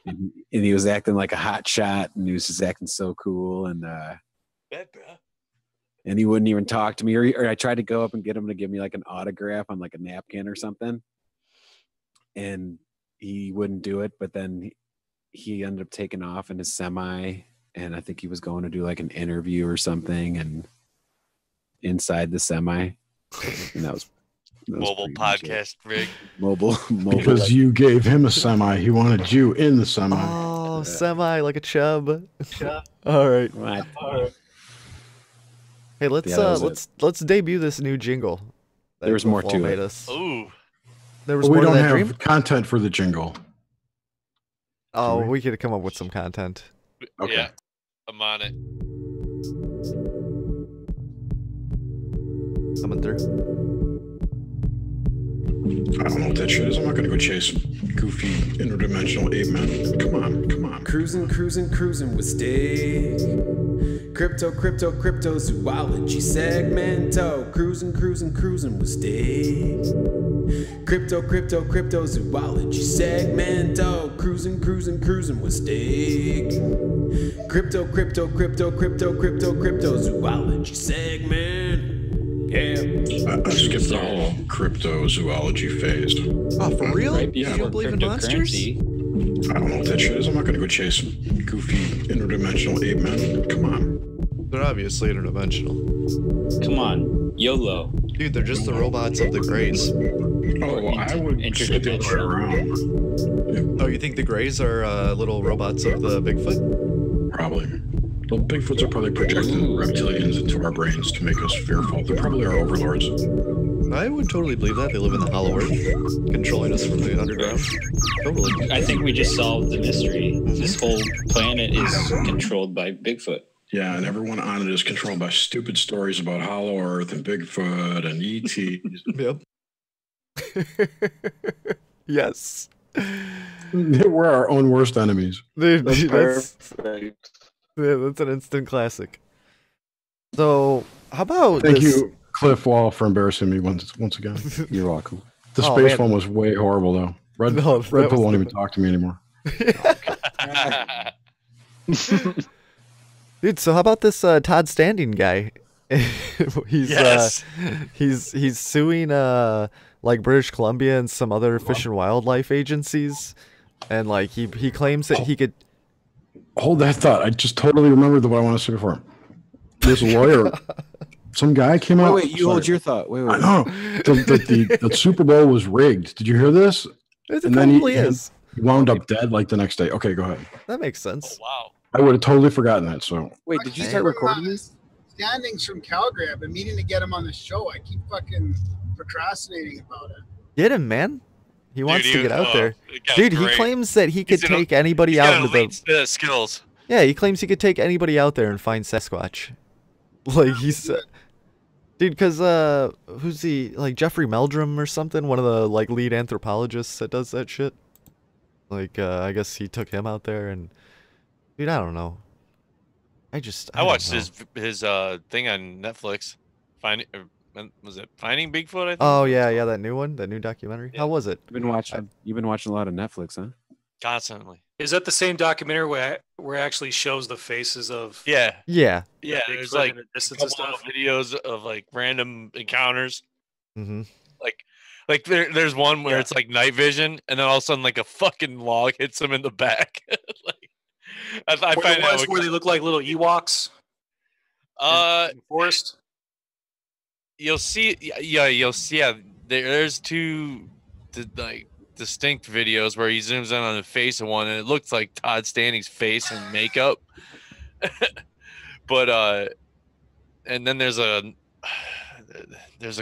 and he was acting like a hot shot, and he was just acting so cool, and he wouldn't even talk to me, or I tried to go up and get him to give me like an autograph on like a napkin or something, and he wouldn't do it. But then he ended up taking off in his semi, and I think he was going to do like an interview or something, and inside the semi, and that was mobile podcast rig. Mobile. Because you gave him a semi. He wanted you in the semi. Oh, semi like a chub. All right. Right. Hey, let's debut this new jingle. There was more to it. Ooh. There was But we more to don't that have dream. content for the jingle. Oh, we could come up with some content. Okay. Yeah, I'm on it. Coming through. I don't know what that shit is. I'm not going to go chase goofy interdimensional ape men. Come on. Cruising with Steak. Crypto zoology segmento. Cruising with Steak. Crypto zoology segmento. Cruising with Steak. Crypto zoology segment. Yeah. I skipped the whole cryptozoology phase. Oh, for real? Right You before don't believe in monsters? cryptocurrency. I don't know what that shit is. I'm not going to go chase goofy interdimensional ape men. Come on. They're obviously interdimensional. Come on, YOLO. Dude, they're just the robots of the Greys. Oh, well, I would say the other way around. Oh, you think the Greys are little robots of the Bigfoot? Probably. Well, Bigfoots are probably projecting reptilians into our brains to make us fearful. They're probably our overlords. I would totally believe that. They live in the Hollow Earth, controlling us from the underground. Totally. I think we just solved the mystery. This whole planet is controlled by Bigfoot. Yeah, and everyone on it is controlled by stupid stories about Hollow Earth and Bigfoot and ET. Yep. Yes. We're our own worst enemies. Dude, that's Perfect. an instant classic. So, how about Thank this? you, Cliff Wall, for embarrassing me once again. You're welcome. The Oh, space man. one was way horrible, though. Red No, that Bull was won't the- even talk to me anymore. Dude, so how about this Todd Standing guy? he's Yes. he's suing like British Columbia and some other fish and wildlife agencies, and like he claims that he could. Hold that thought. I just totally remembered what I wanted to say before. There's a lawyer. Some guy came out. Wait, you hold your thought. Wait. I know. The Super Bowl was rigged. Did you hear this? It And then probably is. He wound up dead like the next day. Okay, go ahead. That makes sense. Oh, wow. I would have totally forgotten that. So Wait, did you start recording this? Standings from Calgary. I've been meaning to get him on the show. I keep fucking procrastinating about it. Get him, man. He wants to get out there. Dude, he claims that he could take anybody out into the skills. Yeah, he claims he could take anybody out there and find Sasquatch. Like he's dude, because who's he, like Jeffrey Meldrum or something, one of the like lead anthropologists that does that shit. Like I guess he took him out there, and dude, I don't know. I watched his thing on Netflix. Was it Finding Bigfoot? I think. Oh yeah, that new one, that new documentary. Yeah. How was it? You've been watching a lot of Netflix, huh? Constantly. Is that the same documentary where it actually shows the faces of? Yeah. There's like a couple of videos of like random encounters. Mm-hmm. Like there's one where it's like night vision, and then all of a sudden like a fucking log hits him in the back. Like, I find that where they look like little Ewoks. In the forest. You'll see. Yeah. There's two like distinct videos where he zooms in on the face of one, and it looks like Todd Standing's face and makeup. But and then there's a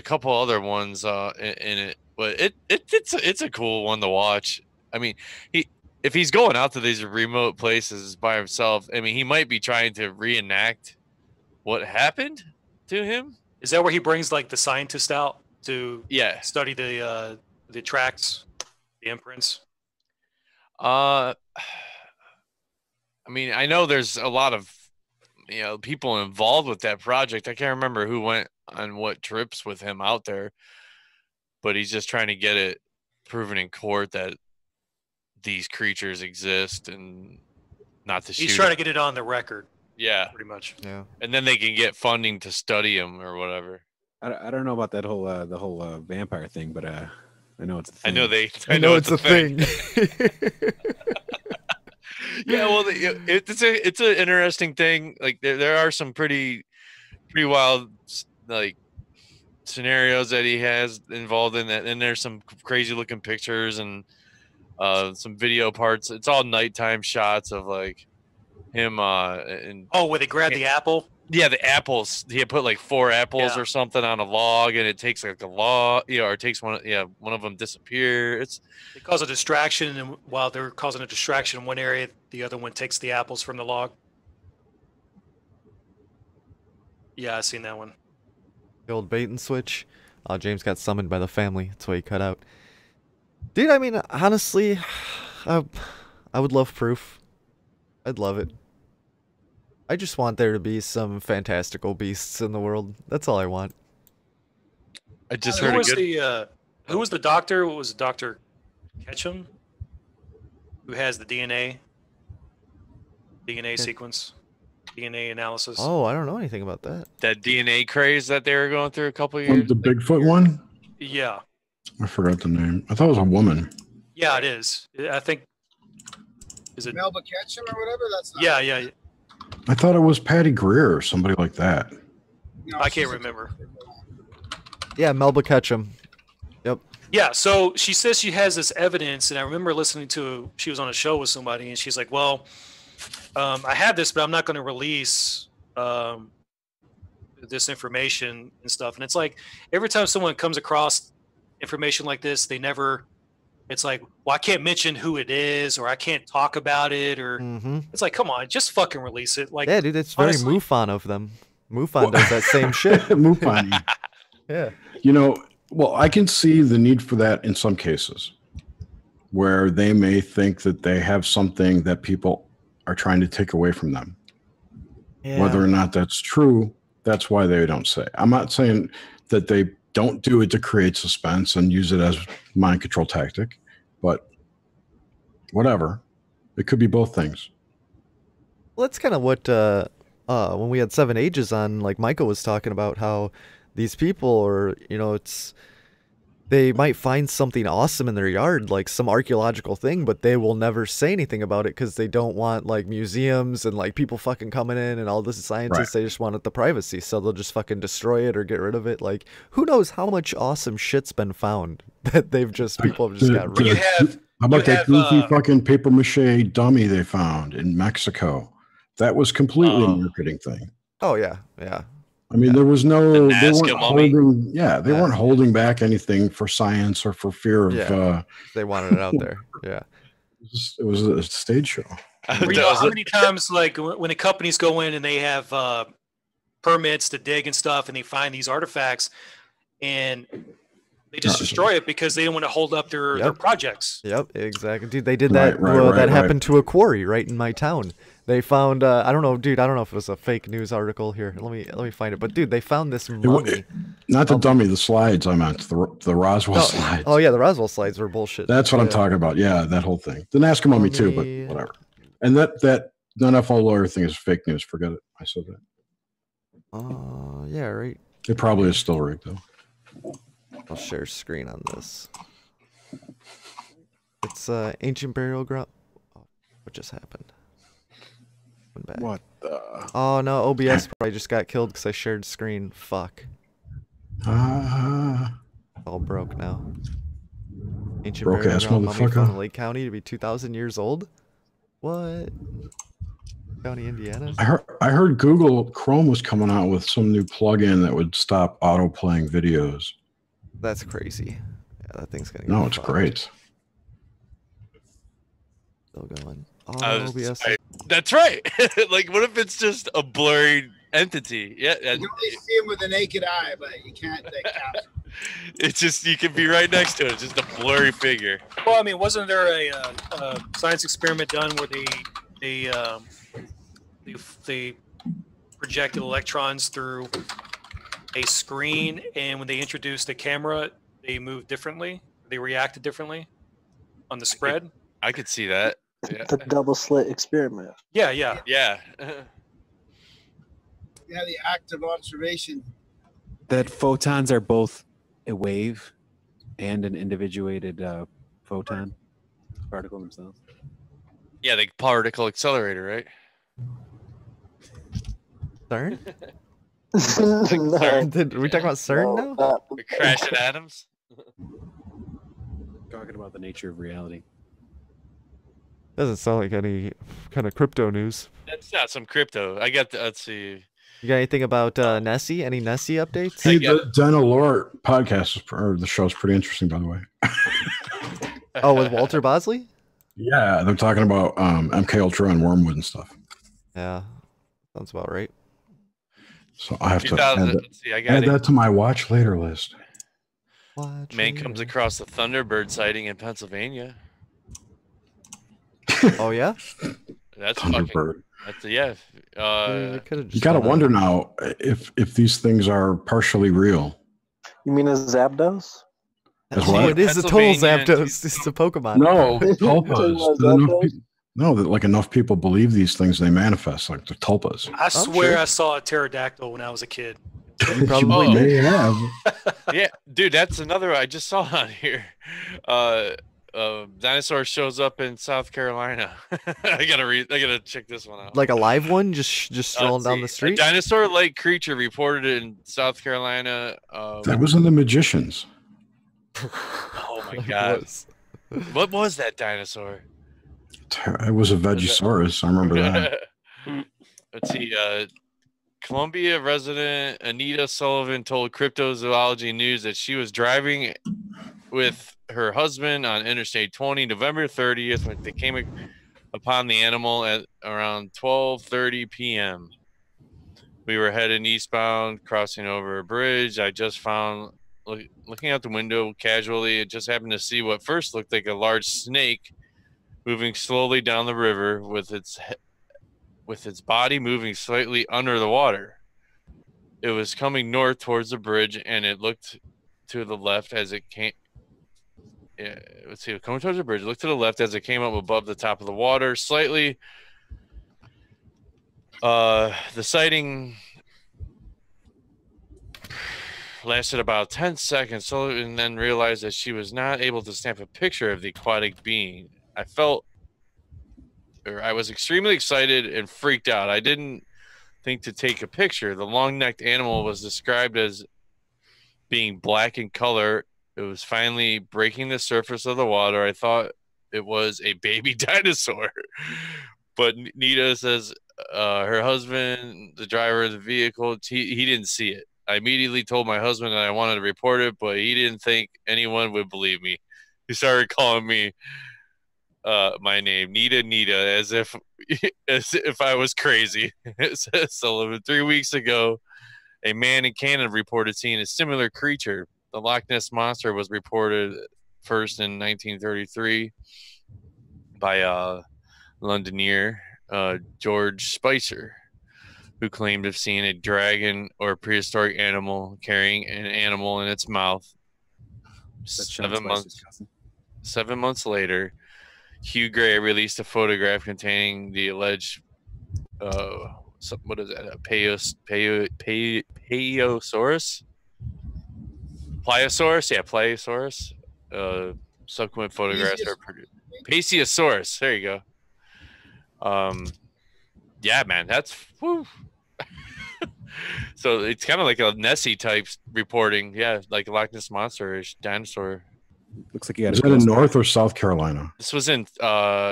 couple other ones in it, but it's a cool one to watch. I mean, if he's going out to these remote places by himself, I mean, he might be trying to reenact what happened to him. Is that where he brings like the scientist out to study the tracks, the imprints? I mean, I know there's a lot of people involved with that project. I can't remember who went on what trips with him out there, but he's just trying to get it proven in court that these creatures exist and not to shoot. He's trying to get it on the record. Yeah, pretty much. Yeah, and then they can get funding to study him or whatever. I don't know about that whole the whole vampire thing, but I know it's a thing. I know it's a thing. Yeah, well, it's an interesting thing. Like there are some pretty wild like scenarios that he has involved in that, and there's some crazy looking pictures and some video parts. It's all nighttime shots of like him and where they grab the apple. Yeah, the apples. He had put like 4 apples or something on a log, and it takes like a log, or it takes one of them disappear. It causes a distraction, and while they're causing a distraction in one area, the other one takes the apples from the log. Yeah, I've seen that one. The old bait and switch. James got summoned by the family. That's why he cut out. Dude, I mean, honestly, I would love proof. I'd love it. I just want there to be some fantastical beasts in the world. That's all I want. I just heard who was the doctor? What was Dr. Ketchum? Who has the DNA sequence, DNA analysis? Oh, I don't know anything about that. That DNA craze that they were going through a couple of years. The Bigfoot one? Yeah. I forgot the name. I thought it was a woman. Yeah, it is. I think. Is it Melba Ketchum or whatever? That's not yeah. I thought it was Patty Greer or somebody like that. No, I can't remember. Yeah, Melba Ketchum. Yep. Yeah, so she says she has this evidence, and I remember listening to, she was on a show with somebody, and she's like, well, I have this, but I'm not going to release this information and stuff. And it's like, every time someone comes across information like this, it's like, well, I can't mention who it is, or I can't talk about it, or it's like, come on, just fucking release it. Like, yeah, dude, it's very MUFON of them. MUFON does that same shit. MUFON. Yeah. Well, I can see the need for that in some cases where they may think that they have something that people are trying to take away from them. Yeah. Whether or not that's true, that's why they don't say. I'm not saying that they don't do it to create suspense and use it as mind control tactic, but whatever. It could be both things. Well, that's kind of what when we had 7 Ages on, like Michael was talking about how these people are, they might find something awesome in their yard, like some archaeological thing, but they will never say anything about it because they don't want like museums and like people fucking coming in and all this scientists. Right. They just want the privacy, so they'll just fucking destroy it or get rid of it. Like, who knows how much awesome shit's been found that people have just got rid of. How about that goofy fucking paper mache dummy they found in Mexico? That was completely a marketing thing. Oh yeah, yeah. I mean, there was no, they weren't mummy. holding, they weren't holding back anything for science or for fear of. They wanted it out there. Yeah. It was a stage show. You know how many times, like, when the companies go in and they have permits to dig and stuff, and they find these artifacts, and they just destroy it because they don't want to hold up their projects. Yep, exactly, dude. They did that. That happened to a quarry right in my town. They found I don't know, dude. I don't know if it was a fake news article here. Let me find it. But dude, they found this mummy. Not the dummy, the slides. I meant the Roswell slides. Oh yeah, the Roswell slides were bullshit. That's what I'm talking about. Yeah, that whole thing. The Nazca mummy too, but whatever. And that NFL lawyer thing is fake news. Forget it. I said that. Yeah, right. It probably is still rigged though. I'll share screen on this. It's ancient burial ground. Oh, what just happened? Back. What the? Oh no, OBS probably just got killed because I shared screen. Fuck. All broke now. Ancient broke burial ass ground, mummy found in motherfucker. Lake County to be 2,000 years old. What? County, Indiana. I heard Google Chrome was coming out with some new plugin that would stop auto playing videos. That's crazy. Yeah, that thing's gonna. No, it's great. Still going. Oh, OBS. That's right. Like, what if it's just a blurry entity? Yeah, you can only see him with the naked eye, but you can't capture. It's just, you can be right next to it. It's just a blurry figure. Well, I mean, wasn't there a science experiment done where they projected electrons through a screen, and when they introduced the camera, they moved differently? They reacted differently on the spread? I could see that. Yeah. The double slit experiment. Yeah. Yeah. Yeah, the active observation. That photons are both a wave and an individuated photon particle themselves. Yeah, the particle accelerator, right? CERN? No. Did we talk about CERN now? We're crashing atoms. Talking about the nature of reality. Doesn't sound like any kind of crypto news. That's not some crypto. I got the, let's see. You got anything about Nessie? Any Nessie updates? Hey, the Dana Lore podcast or the show's pretty interesting, by the way. Oh, with Walter Bosley? Yeah, they're talking about MK Ultra and Wormwood and stuff. Yeah, sounds about right. So I have to add that to my watch later list. Man comes across a Thunderbird sighting in Pennsylvania. Oh yeah, that's Thunderbird. Yeah. You gotta wonder now if these things are partially real. You mean a Zapdos? Oh, it is a total Zapdos. It's a Pokemon. No, tulpas. No, that like enough people believe these things, they manifest like the tulpas. I swear I saw a pterodactyl when I was a kid. You probably may have. Yeah, dude, that's another I just saw on here. Dinosaur shows up in South Carolina. I gotta check this one out. Like a live one, just strolling down the street. A dinosaur-like creature reported in South Carolina. That was in The Magicians. Oh my god! What was that dinosaur? It was a Vegisaurus. I remember that. Let's see. Columbia resident Anita Sullivan told Cryptozoology News that she was driving with her husband on Interstate 20 November 30th when they came upon the animal at around 12:30 p.m. We were heading eastbound, crossing over a bridge. I just found, looking out the window casually, it just happened to see what first looked like a large snake moving slowly down the river with its body moving slightly under the water. It was coming north towards the bridge, and it looked to the left as it came. Yeah, let's see. Coming towards the bridge, look to the left as it came up above the top of the water slightly. The sighting lasted about 10 seconds, and then realized that she was not able to snap a picture of the aquatic being. I was extremely excited and freaked out. I didn't think to take a picture. The long-necked animal was described as being black in color. It was finally breaking the surface of the water. I thought it was a baby dinosaur. But Nita says, her husband, the driver of the vehicle, he didn't see it. I immediately told my husband that I wanted to report it, but he didn't think anyone would believe me. He started calling me my name, Nita, as if I was crazy. So 3 weeks ago, a man in Canada reported seeing a similar creature. The Loch Ness Monster was reported first in 1933 by Londoner George Spicer, who claimed to have seen a dragon or prehistoric animal carrying an animal in its mouth. 7 months later, Hugh Gray released a photograph containing the alleged what is that? A Pliosaurus? Pliosaurus? Yeah, Pliosaurus. Subsequent photographs are produced. Plesiosaurus. There you go. Yeah, man, that's whew. So it's kind of like a Nessie type reporting. Yeah, like a Loch Ness Monster-ish dinosaur. Looks like you got. Is that in North or South Carolina? This was in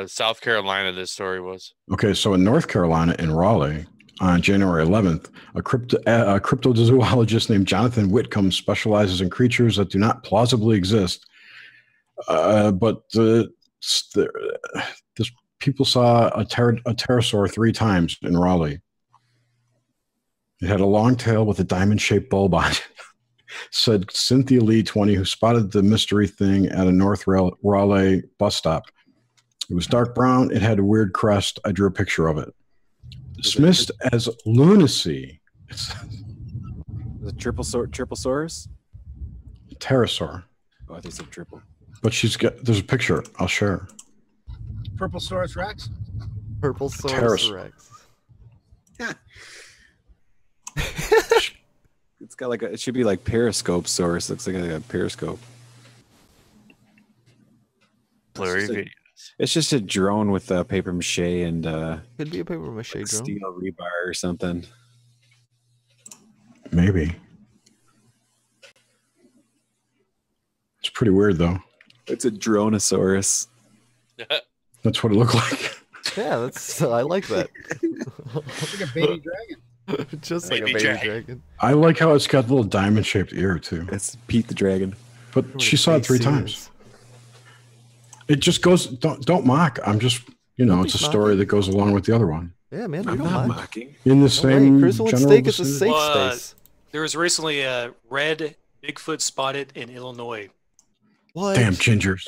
South Carolina. This story was. Okay, so in North Carolina, in Raleigh, on January 11th, a cryptozoologist named Jonathan Whitcomb specializes in creatures that do not plausibly exist. But people saw a pterosaur 3 times in Raleigh. It had a long tail with a diamond-shaped bulb on it. Said Cynthia Lee, 20, who spotted the mystery thing at a North Raleigh bus stop. It was dark brown. It had a weird crest. I drew a picture of it. Dismissed as lunacy. It's the triple-saurus? Pterosaur. Oh, I think it's a triple. But there's a picture. I'll share. Purple-saurus Rex? Purple-saurus Rex. Yeah. It's got like it should be like Periscope source. Looks like a periscope. Blurry videos. It's just a drone with paper mache and could be a paper mache drone. Steel rebar or something. Maybe. It's pretty weird though. It's a dronosaurus. That's what it looked like. Yeah, I like that. It's like a baby dragon. Just like a baby dragon. I like how it's got a little diamond-shaped ear too. It's Pete the Dragon. But she saw it 3 times. It just goes. Don't mock. I'm just. It's a story that goes along with the other one. Yeah, man. I'm not mocking. In the same Cruzin general Steak is a vicinity. safe space. There was recently a red Bigfoot spotted in Illinois. What? Damn gingers.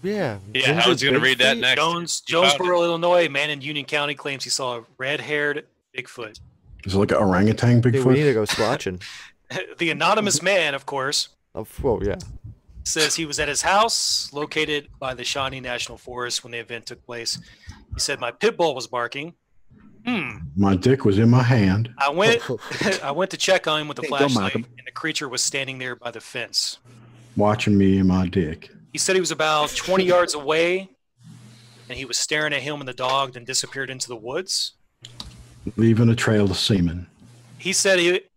Yeah. Yeah, I was going to read that next. Jonesboro, Illinois. A man in Union County claims he saw a red-haired Bigfoot. Is it like an orangutan Bigfoot? Dude, we need to go splotching. The anonymous man, of course. Well, yeah. Says he was at his house located by the Shawnee National Forest when the event took place. He said, my pit bull was barking. My dick was in my hand. I went to check on him with a flashlight, and the creature was standing there by the fence. Watching me and my dick. He said he was about 20 yards away, and he was staring at him and the dog, then disappeared into the woods. Leaving a trail of semen. He said it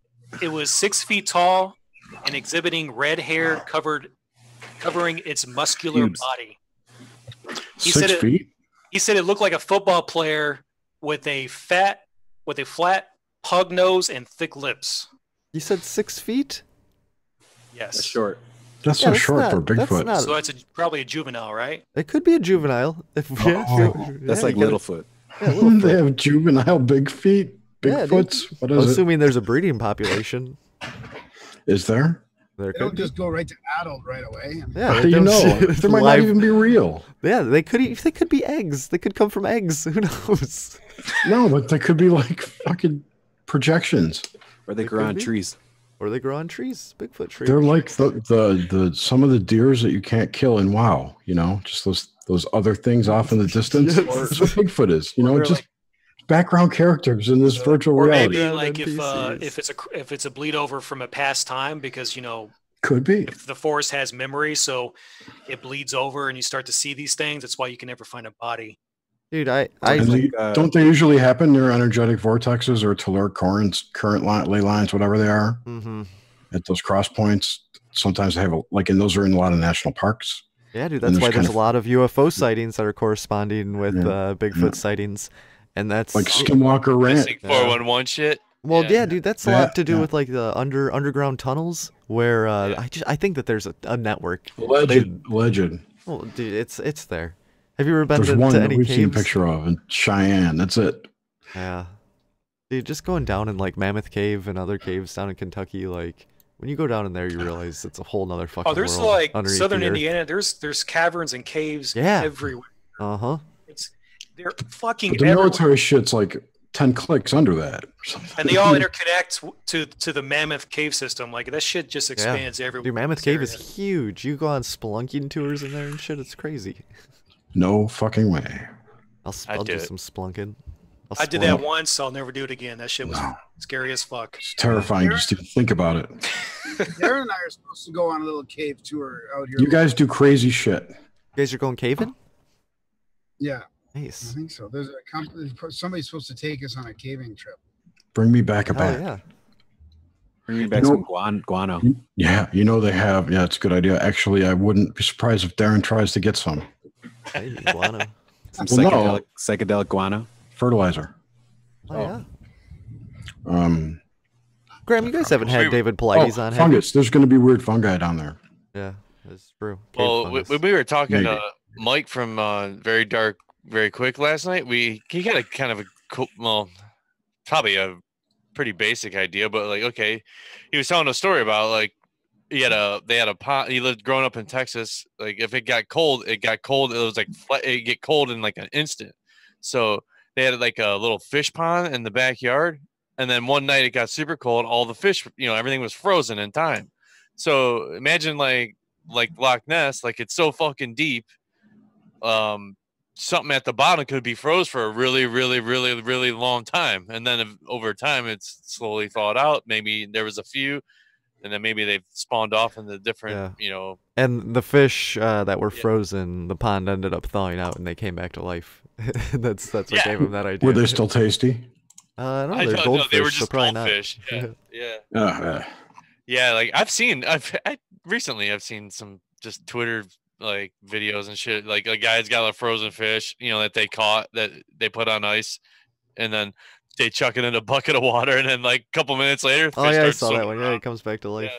was 6 feet tall and exhibiting red hair covering its muscular body. He 6 feet? He said it looked like a football player with a flat pug nose and thick lips. You said 6 feet? Yes. That's short. That's so short for Bigfoot. So that's probably a juvenile, right? It could be a juvenile. That's like Littlefoot. Yeah, Littlefoot. They have juvenile big feet? Bigfoots? What is assuming there's a breeding population. Is there? They don't just go right to adult right away. Yeah, they might not even be real. Yeah, they could be eggs. They could come from eggs. Who knows? No, but they could be like fucking projections. Or they grow on trees. Or they grow on trees. Bigfoot trees. They're like the some of the deers that you can't kill in WoW. Just those other things off in the distance. That's what Bigfoot is. Just background characters in this virtual reality. Maybe like if it's a bleed over from a past time, because could be if the forest has memory, so it bleeds over and you start to see these things. That's why you can never find a body. Dude, don't they usually happen near energetic vortexes or telluric current ley lines, whatever they are, at those cross points? Sometimes they have and those are in a lot of national parks. Yeah, dude, that's why there's a lot of UFO sightings that are corresponding with Bigfoot sightings. and that's like Skinwalker Ranch. Missing 411 shit. Well, yeah, dude, that's a lot to do yeah. with like the underground tunnels where I think that there's a network. Legend. Well, dude, it's there. Have you ever been There's to one that any we've caves? seen a picture of in Cheyenne. That's it. Yeah, dude, just going down in like Mammoth Cave and other caves down in Kentucky, like when you go down in there, you realize it's a whole nother fucking there's world like underneath southern the earth. Indiana. There's caverns and caves Yeah. everywhere. They're fucking But the everywhere. military shit's like 10 clicks under that. And they all interconnect to the Mammoth Cave system. Like that shit just expands everywhere. Dude, Mammoth Cave is huge. You go on spelunking tours in there and shit. It's crazy. No fucking way. I'll do some spelunking. I did that once. I'll never do it again. That shit was scary as fuck. It's terrifying just to think about it. Darren and I are supposed to go on a little cave tour out here. You guys do crazy shit. You guys are going caving? Yeah. Nice. I think so. There's a company. Somebody's supposed to take us on a caving trip. Bring me back a bat. Yeah. Bring me back some guano. Yeah, you know they have. Yeah, it's a good idea. Actually, I wouldn't be surprised if Darren tries to get some. Hey, guano. Some psychedelic guano. Fertilizer. Oh, yeah. Graham, you guys haven't had David Pilates on, have you? fungus. There's going to be weird fungi down there. Yeah, that's true. Well, when we were talking to Mike from Very Dark, Very Quick last night, he got a kind of probably a pretty basic idea, but like, okay, he was telling a story about like they had a pond. He lived growing up in Texas. Like if it got cold, it was like it get cold in like an instant. So they had like a little fish pond in the backyard, and then one night it got super cold. All the fish, everything was frozen in time. So imagine like Loch Ness, like it's so fucking deep. Something at the bottom could be froze for a really, really, really, really long time, and then over time it's slowly thawed out. Maybe there was a few, and then maybe they've spawned off into different, And the fish that were frozen, the pond ended up thawing out, and they came back to life. that's what gave them that idea. Were they still tasty? No, they're goldfish. They were just so probably goldfish. not. Yeah. Like I've seen some just Twitter like videos and shit. Like a guy's got a frozen fish, that they caught that they put on ice, and then they chuck it in a bucket of water, and then like a couple minutes later, oh yeah, I saw that one. Yeah, it comes back to life.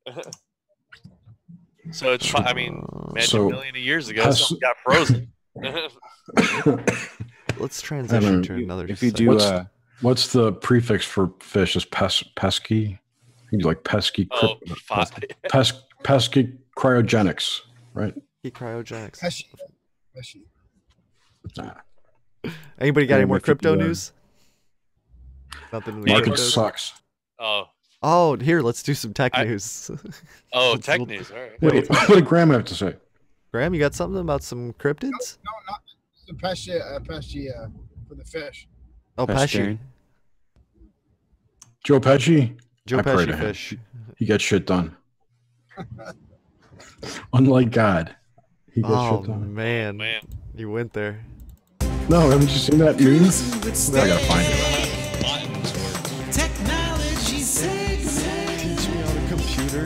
Yeah. So it's, imagine a million years ago, something got frozen. Let's transition to another. If you do, what's the prefix for fish? Is pesky? You do like pesky. Pesky cryogenics, right? Cryogenics. Pesky. Anybody got any more crypto news? Nothing. Market sucks. Oh, here, let's do some tech news. Tech news. All right. Wait, what did Graham have to say? Graham, you got something about some cryptids? No, not the pesky for the fish. Oh, Pesci. Joe Pesci? Joe Pesci fish. He got shit done. Unlike God. He got shit done. Man. You went there. No, haven't you seen that meme? I gotta find it. Technology segment. Teach me on a computer.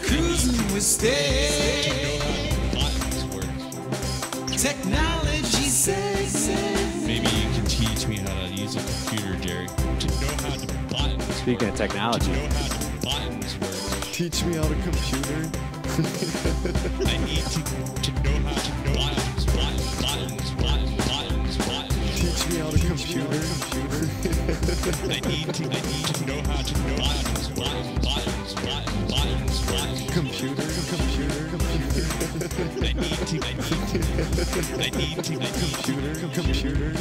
Cruising with Steak. Technology segment. Maybe you can teach me how to use a computer, Jerry. To know how the buttons Speaking of technology. To know how the buttons work. Teach me on a computer. I need to know how to know buttons. Teach me on a computer. I need to know how to know buttons. Computer. I need to Computer.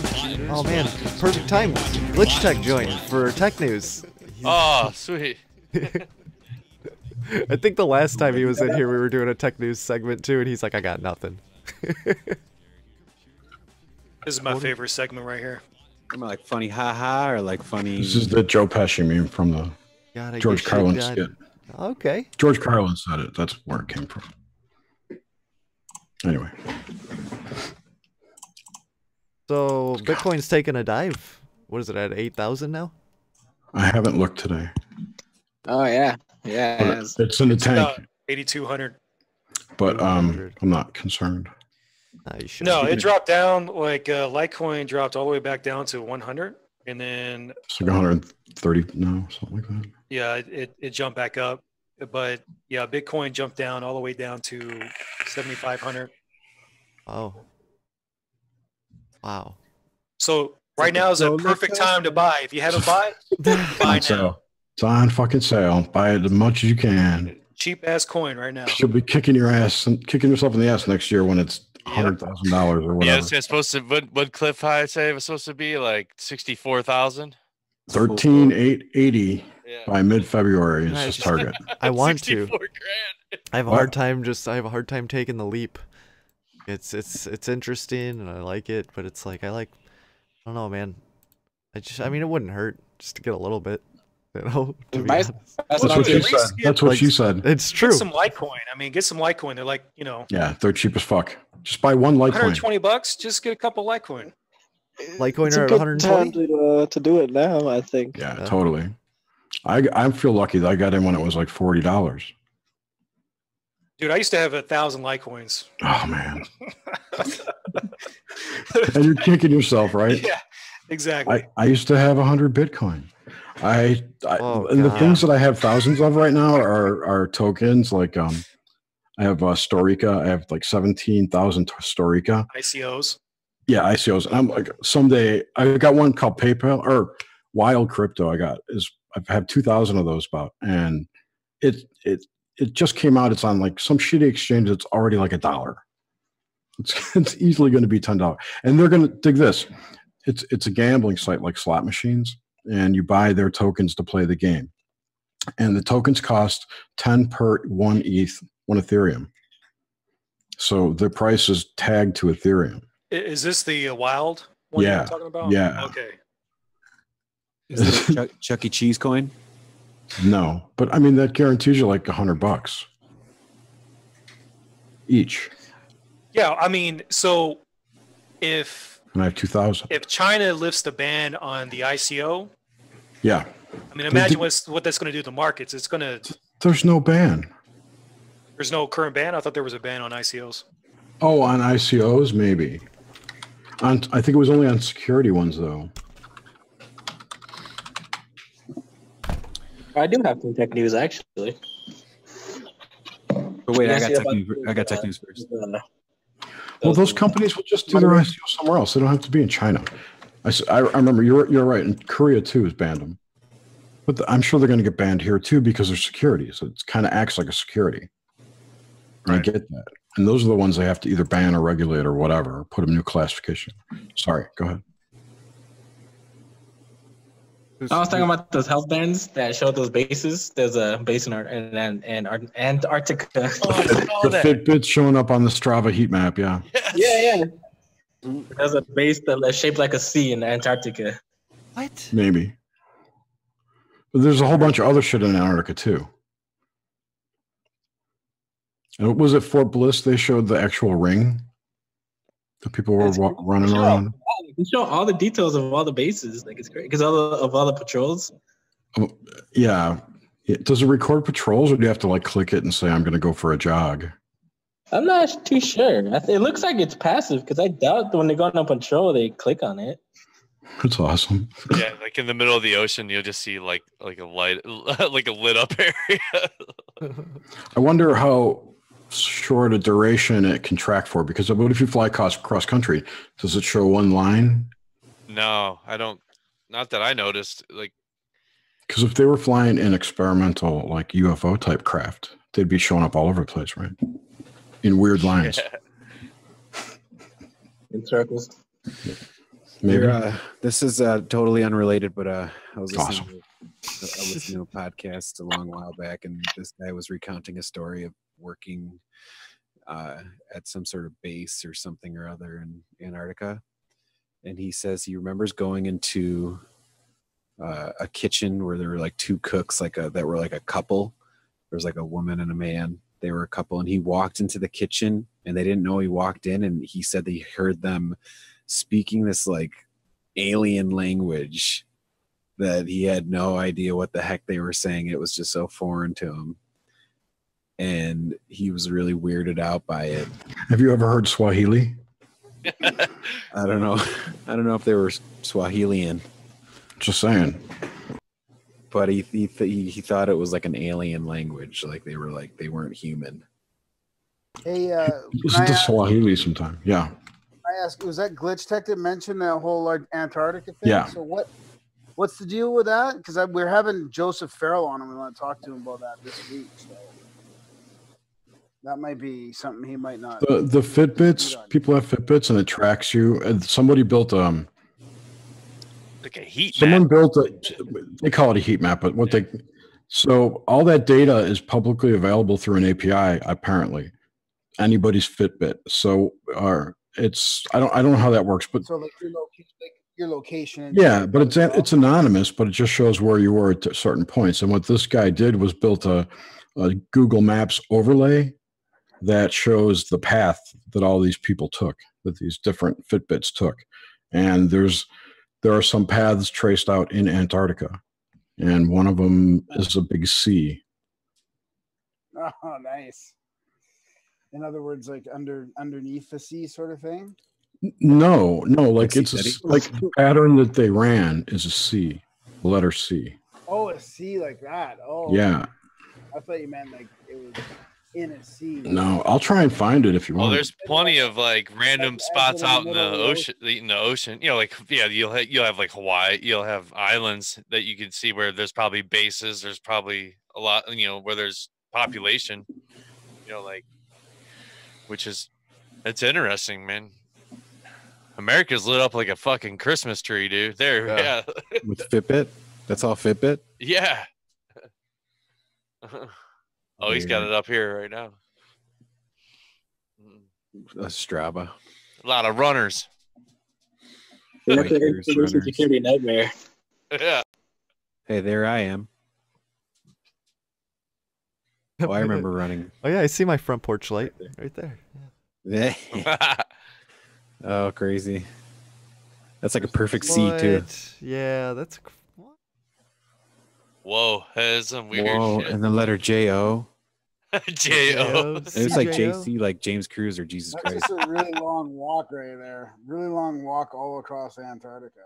Oh man, perfect time. Glitch Tech joined for tech news. Oh, sweet. I think the last time he was in here, we were doing a tech news segment too, and he's like, I got nothing. This is my favorite segment right here. Am I like funny haha or like funny? This is the Joe Pesci meme from the George Carlin skit. Okay. George Carlin said it. That's where it came from. Anyway. So Bitcoin's taking a dive. What is it at 8,000 now? I haven't looked today. Oh yeah, yeah. It's in the tank. 8,200. But I'm not concerned. No, it dropped down. Like Litecoin dropped all the way back down to 100, and then it's like 130 now, something like that. Yeah, it jumped back up, but yeah, Bitcoin jumped down all the way down to 7,500. Oh, wow! So right now is a perfect time to buy. If you haven't bought, buy now. It's on fucking sale. Buy it as much as you can. Cheap ass coin right now. You'll be kicking yourself in the ass next year when it's $100,000 or whatever. Yeah, it's supposed to. What Cliff High say it was supposed to be like 64,000. 13,880 by mid-February is his target. I want to. I have a hard time. I have a hard time taking the leap. It's interesting and I like it, but it's like I don't know, man. I mean, it wouldn't hurt just to get a little bit. You know, that's what she said. That's what she said. It's true. Get some Litecoin. I mean, get some Litecoin. They're like, Yeah, they're cheap as fuck. Just buy one Litecoin. $120. Just get a couple Litecoin. Litecoin are at 120. To do it now, I think. Yeah, totally. I feel lucky that I got in when it was like $40. Dude, I used to have 1,000 Litecoins. Oh man. And you're kicking yourself, right? Yeah, exactly. I used to have 100 Bitcoin. And the things that I have thousands of right now are tokens. Like I have Storica. I have like 17,000 Storica. ICOs. Yeah, ICOs. And I'm like, someday I got one called PayPal or Wild Crypto. I've had 2,000 of those about, and it just came out. It's on like some shitty exchange. It's already like $1. It's easily going to be $10, and they're going to dig this. It's a gambling site like slot machines, and you buy their tokens to play the game, and the tokens cost 10 per 1 ETH, 1 Ethereum. So the price is tagged to Ethereum. Is this the wild one you're talking about? Yeah. Okay. Is it Chuck E. Cheese coin? No, but I mean that guarantees you like $100 each. Yeah, I mean, so if and I have 2,000. If China lifts the ban on the ICO, yeah. I mean, imagine what that's going to do to the markets. It's going to. There's no ban. There's no current ban. I thought there was a ban on ICOs. Oh, on ICOs, maybe. I think it was only on security ones, though. I do have some tech news, actually. But wait, I got tech news first. Well, those companies will just do their ICO somewhere else. They don't have to be in China. I remember you're right. And Korea too has banned them, but I'm sure they're going to get banned here too because they're security. So it kind of acts like a security. Right. I get that. And those are the ones they have to either ban or regulate or whatever, or put a new classification. Sorry, go ahead. I was talking about those health bands that show those bases. There's a base in Antarctica. The Fitbit's showing up on the Strava heat map, yeah. Yeah. There's a base that's shaped like a C in Antarctica. What? Maybe. But there's a whole bunch of other shit in Antarctica, too. And was it Fort Bliss? They showed the actual ring that people were running around. They show all the details of all the bases. Like, it's great because of all the patrols. Yeah. Does it record patrols, or do you have to like click it and say, "I'm going to go for a jog"? I'm not too sure. It looks like it's passive because I doubt when they go on patrol they click on it. That's awesome. Yeah, like in the middle of the ocean, you'll just see like a light, like a lit up area. I wonder how short a duration it can track for, because what if you fly cross country? Does it show one line? No, I don't. Not that I noticed. Like, because if they were flying an experimental like UFO type craft, they'd be showing up all over the place, right? In weird lines. Yeah. In circles. Maybe. This is totally unrelated, but I was listening to a podcast a long while back, and this guy was recounting a story of working at some sort of base or something or other in Antarctica. And he says he remembers going into a kitchen where there were like two cooks that were like a couple. There was like a woman and a man. They were a couple, and he walked into the kitchen and they didn't know he walked in, and he said they heard them speaking this like alien language that he had no idea what the heck they were saying. It was just so foreign to him. And he was really weirded out by it. Have you ever heard Swahili? I don't know. I don't know if they were Swahilian. Just saying. But he thought it was like an alien language, like they weren't human. Hey, Listen to Swahili sometime. Yeah. I ask, was that Glitch Tech that mentioned that whole like Antarctica thing? Yeah. So what's the deal with that? Because we're having Joseph Farrell on, and we want to talk to him about that this week. So that might be something he might not. The Fitbits, people have Fitbits, and it tracks you. And somebody built like a heat someone map. built they call it a heat map, but so all that data is publicly available through an API, apparently. Anybody's Fitbit. So it's I don't know how that works, but so like your location. And yeah, but it's anonymous, but it just shows where you were at certain points. And what this guy did was built a Google Maps overlay that shows the path that all these people took, that these different Fitbits took. And there are some paths traced out in Antarctica, and one of them is a big C. Oh, nice. In other words, like underneath the sea sort of thing? No, like it's like the pattern that they ran is a C, letter C. Oh, a sea like that. Oh, yeah. I thought you meant like it was in a sea. No, I'll try and find it if you want. Well, there's plenty of like random spots out in the ocean. You know, like you'll have like Hawaii. You'll have islands that you can see where there's probably bases. There's probably a lot, where there's population. Like, which is it's interesting, man. America's lit up like a fucking Christmas tree, dude. There, yeah. With Fitbit, that's all Fitbit. Yeah. Oh, he's got it up here right now. Strava. A lot of runners. Security nightmare. Yeah. Hey, there I am. Oh, I remember running. Oh yeah, I see my front porch light right there. Yeah. Oh, crazy. That's like a perfect C too. Yeah, that's. Whoa, that's some weird Whoa, shit. and the letter J-O. J-O. And it's like JC, like James Cruz or Jesus That's Christ. just a really long walk right there. Really long walk all across Antarctica.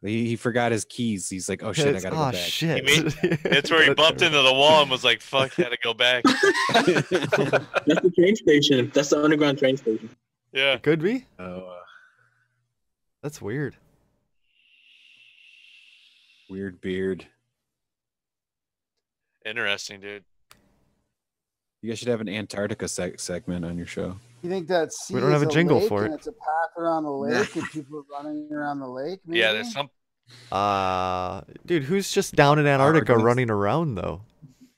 He forgot his keys. He's like, oh shit, I gotta go back. Shit. That's where he bumped into the wall and was like, fuck, gotta go back. That's the train station. That's the underground train station. Yeah. Could be. Oh, That's weird. weird beard. Interesting, dude. You guys should have an Antarctica segment on your show. You think that sea We don't have a jingle lake for and it. it's a path around the lake and people are running around the lake? Maybe? Yeah, there's some. Dude, who's just down in Antarctica running around though?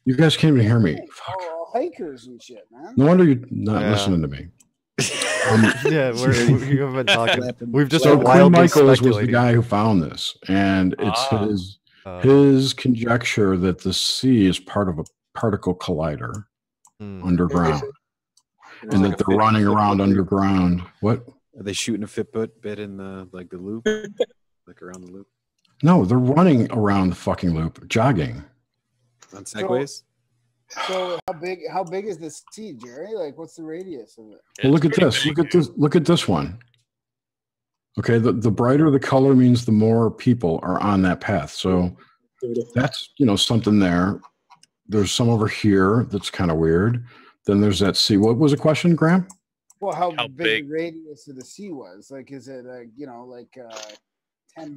You guys can't even hear me. Fuck. Oh, hikers and shit, man. No wonder you're not Yeah. listening to me. Yeah, we haven't been talking. We've just So been Quinn wildly Michaels was the speculating. guy who found this, and it's his conjecture that the sea is part of a particle collider underground, and that they're running around underground. What? Are they shooting a Fitbit bit in the loop, like around the loop No, they're running around the fucking loop, jogging. on segways? So how big is this sea, Jerry? Like, what's the radius of it? Well, look at this. Look at this one. Okay, the brighter the color means the more people are on that path. So that's something there. There's some over here that's kind of weird. Then there's that sea. What was the question, Graham? Well, how big? big the radius of the sea was? Like, is it 10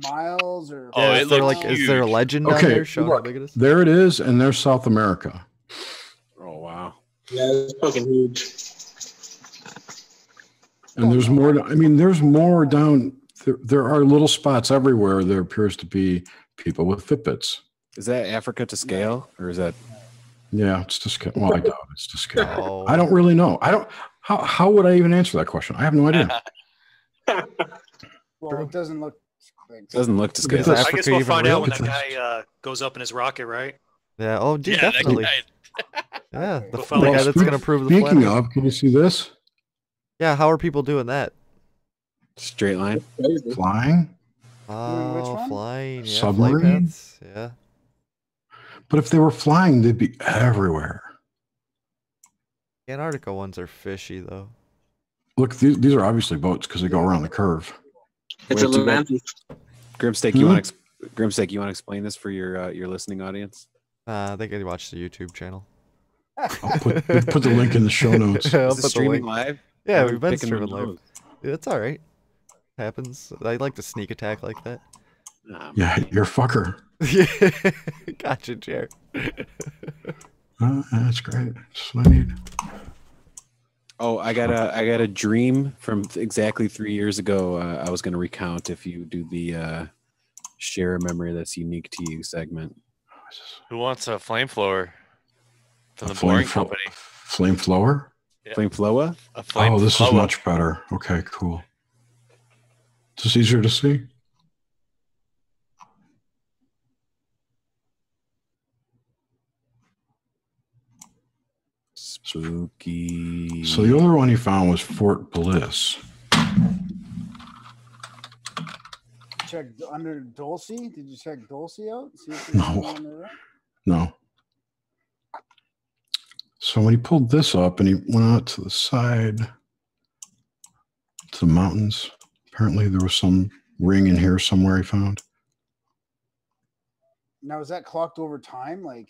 miles or? Oh, it looks like, is there a legend down Okay, there showing how look, big it is? there it is, and there's South America. Oh wow! Yeah, it's fucking huge. And there's more. I mean, there's more down. There are little spots everywhere. There appears to be people with Fitbits. Is that Africa to scale, or is that? Yeah, it's to scale. Well, I doubt it's to scale. Oh. I don't really know. I don't. How would I even answer that question? I have no idea. Well, it doesn't look. Doesn't look to scale. Is I Africa guess we'll even find real? out when that guy goes up in his rocket, right? Yeah. Oh, dude, Yeah, that definitely. guy- Yeah, the, We'll the find out. guy that's gonna prove the Speaking flat. of, can you see this? Yeah, how are people doing that? Straight line. Flying? Oh, one? flying. Yeah, Submarine? flight paths. Yeah. But if they were flying, they'd be everywhere. Antarctica ones are fishy though. Look, these are obviously boats because they go around the curve. It's a Levanti. Grimsteak, you want to explain this for your listening audience? They can watch the YouTube channel. I'll put the link in the show notes. I'll Is it put the streaming link. live? Yeah, I'm we've been picking my streaming live. nose. It's all right. Happens. I like to sneak attack like that. Yeah, you're a fucker. Gotcha, Jared. That's great. That's what I need. Oh, I got a dream from exactly 3 years ago. I was going to recount if you do the share a memory that's unique to you segment. Who wants a flamethrower from the Boring Company? Flame flower? Yeah. Flame flower? Oh, this is much better. Okay, cool. Is this easier to see? Spooky. So the other one he found was Fort Bliss. Check under Dulce. Did you check Dulce out? See if No. So when he pulled this up and he went out to the side to the mountains, apparently there was some ring in here somewhere he found. Now, is that clocked over time? Like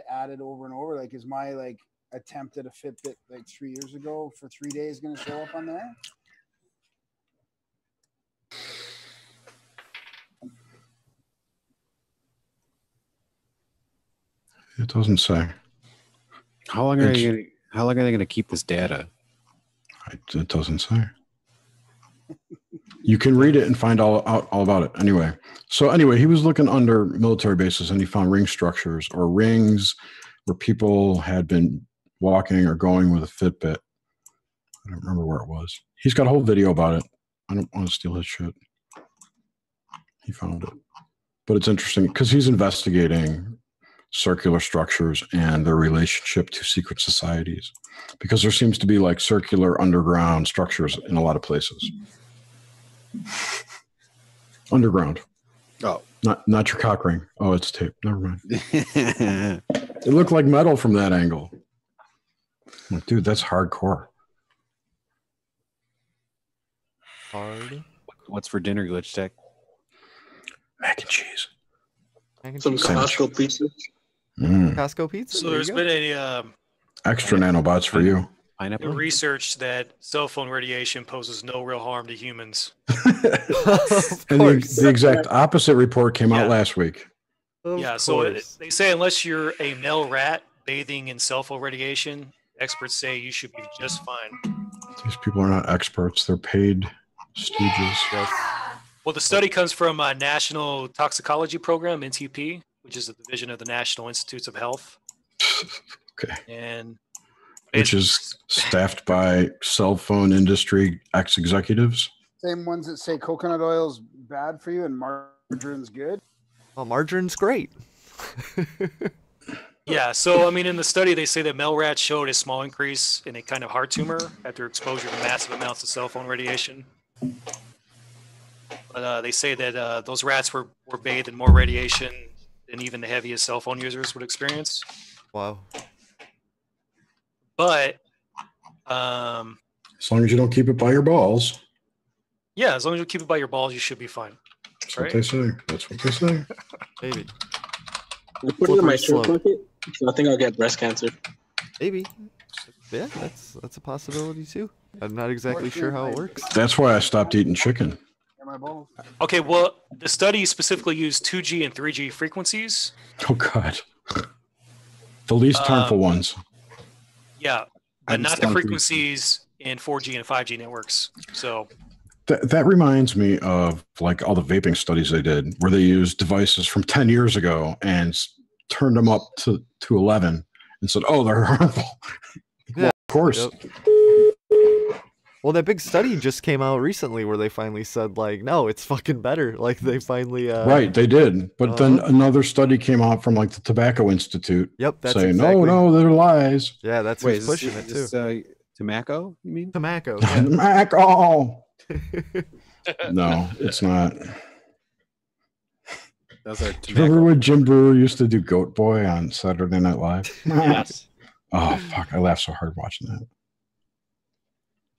added over and over? Like, is my attempt at a Fitbit 3 years ago for 3 days going to show up on there? It doesn't say. How long are they going to keep this data? It doesn't say. You can read it and find all about it. Anyway, he was looking under military bases and he found ring structures or rings where people had been walking or going with a Fitbit. I don't remember where it was. He's got a whole video about it. I don't want to steal his shit. He found it. But it's interesting because he's investigating circular structures and their relationship to secret societies, because there seems to be circular underground structures in a lot of places. Underground. Oh, not your cock ring. Oh, it's tape. Never mind. It looked like metal from that angle. I'm like, dude, that's hardcore. Hard. What's for dinner, Glitch Tech? Mac and cheese. Some Costco pizza. Costco pizza. So there's been a extra nanobots for you. Pineapple. Research that cell phone radiation poses no real harm to humans. And the exact opposite report came out last week. So they say unless you're a male rat bathing in cell phone radiation, experts say you should be just fine. These people are not experts. They're paid stooges. Yes. Well, the study comes from a National Toxicology Program, NTP, which is a division of the National Institutes of Health. Okay. And which is staffed by cell phone industry ex-executives. Same ones that say coconut oil is bad for you and margarine's good. Well, margarine's great. Yeah, so in the study they say that male rats showed a small increase in a kind of heart tumor after exposure to massive amounts of cell phone radiation. But they say that those rats were bathed in more radiation than even the heaviest cell phone users would experience. Wow. But as long as you don't keep it by your balls. Yeah, as long as you keep it by your balls, you should be fine. That's what they say. That's what they say. Maybe. I put it in my shirt pocket, so I think I'll get breast cancer. Maybe. Yeah, that's a possibility too. I'm not exactly sure how it works. That's why I stopped eating chicken. Okay, well, the study specifically used 2G and 3G frequencies. Oh, God. The least harmful ones. Yeah, but not the frequencies in 4G and 5G networks. So that reminds me of all the vaping studies they did where they used devices from 10 years ago and turned them up to 11 and said, oh, they're harmful. Yeah, well, of course. Yep. Well, that big study just came out recently where they finally said, no, it's fucking better. They finally... Right, they did. But then another study came out from, the Tobacco Institute. Yep, that's saying, exactly... no, they're lies. Yeah, that's who's pushing it, too. Tobacco, you mean? Tobacco. Yeah. Tobacco! No, it's not. Remember when Jim Brewer used to do Goat Boy on Saturday Night Live? Yes. Oh, fuck. I laughed so hard watching that.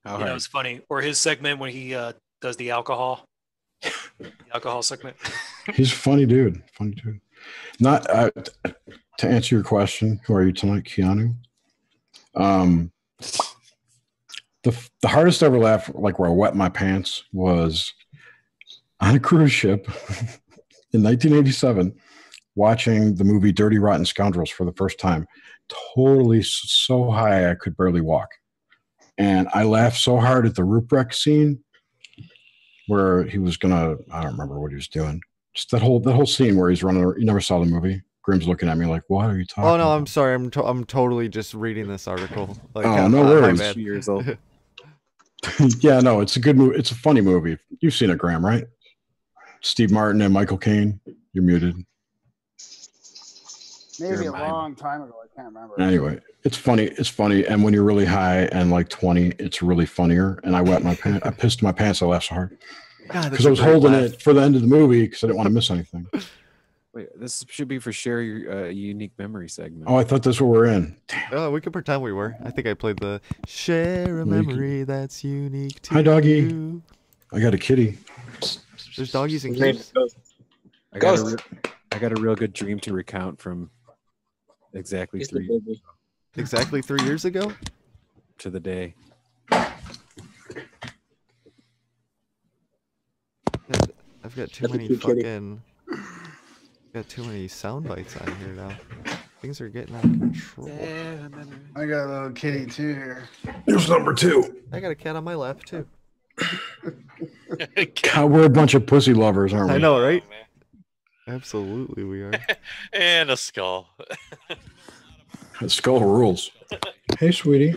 How That hard? was funny. Or his segment when he does the alcohol segment. He's a funny dude. Funny dude. Not to answer your question, who are you tonight, Keanu? The hardest ever laugh, like where I wet my pants, was on a cruise ship in 1987, watching the movie Dirty Rotten Scoundrels for the first time. Totally so high I could barely walk. And I laughed so hard at the Ruprecht scene where he was gonna, I don't remember what he was doing. Just that whole scene where he's running. You never saw the movie? Grim's looking at me like, "What are you talking?" Oh no, about? I'm sorry. I'm totally just reading this article. Like, Oh, no worries. My bad. 2 years old. Yeah, no, it's a good movie. It's a funny movie. You've seen it, Graham, right? Steve Martin and Michael Caine. You're muted. Maybe a long time ago. I can't remember. Anyway, it's funny. It's funny, and when you're really high and like 20, it's really funnier. And I wet my pants. I pissed my pants. I laughed so hard because I was holding it for the end of the movie because I didn't want to miss anything. Wait, this should be for share your unique memory segment. Oh, I thought that's what we're in. Oh, we could pretend we were. I think I played the share a memory that's unique to Hi, doggy. you. I got a kitty. There's doggies and kitties. I got a real good dream to recount from exactly 3 years ago. Exactly 3 years ago? To the day. I've got too many fucking... Got too many sound bites on here now. Things are getting out of control. I got a little kitty too here. Here's number 2. I got a cat on my lap too. God, we're a bunch of pussy lovers, aren't we? I know, right? Absolutely, we are. And a skull. That skull rules. Hey, sweetie.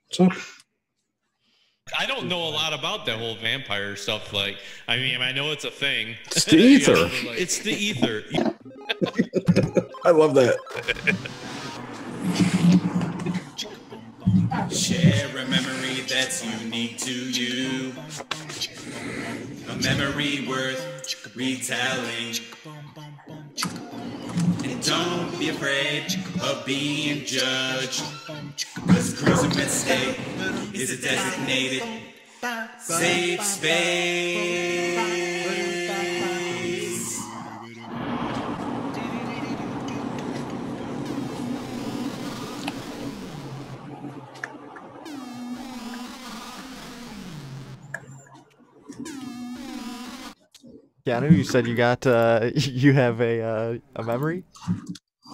What's up? I don't know a lot about that whole vampire stuff. Like, I mean, I know it's a thing. It's the ether. It's the ether. I love that. Share a memory that's unique to you. A memory worth retelling. And don't be afraid of being judged. Cause Cruzin with Steak is a designated safe space. Keanu, you said you got you have a memory,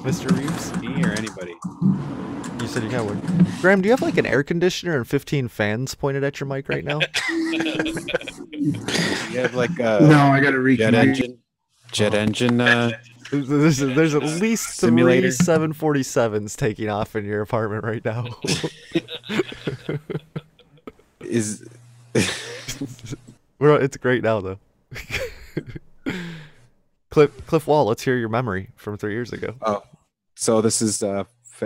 Mr. Reeves? Me or anybody? You said you got one. Graham, do you have like an air conditioner and 15 fans pointed at your mic right now? You have like No, I got to jet engine. Jet engine. There's at least Simulator. 3 747s taking off in your apartment right now. Is It's great now though. Cliff Wall, let's hear your memory from 3 years ago. Oh, so this is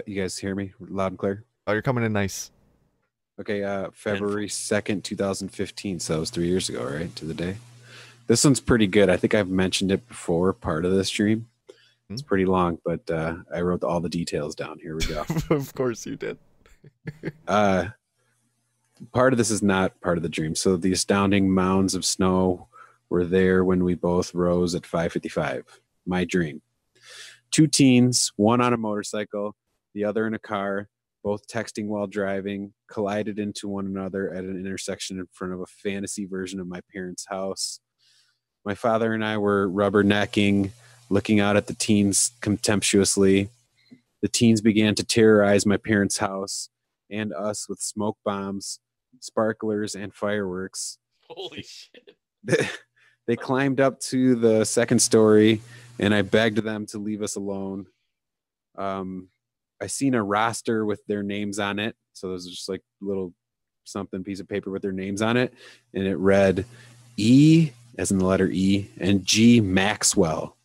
you guys hear me loud and clear? Oh, you're coming in nice. Okay, February 2nd, 2015. So that was 3 years ago, right? To the day. This one's pretty good. I think I've mentioned it before, part of this stream. It's pretty long, but I wrote all the details down. Here we go. Of course you did. Part of this is not part of the dream. So the astounding mounds of snow were there when we both rose at 5:55. My dream. 2 teens, one on a motorcycle, the other in a car, both texting while driving, collided into one another at an intersection in front of a fantasy version of my parents' house. My father and I were rubbernecking, looking out at the teens contemptuously. The teens began to terrorize my parents' house and us with smoke bombs, sparklers, and fireworks. Holy shit. They climbed up to the second story, and I begged them to leave us alone. I seen a roster with their names on it. So there's just like a little something piece of paper with their names on it. And it read E, as in the letter E, and G Maxwell.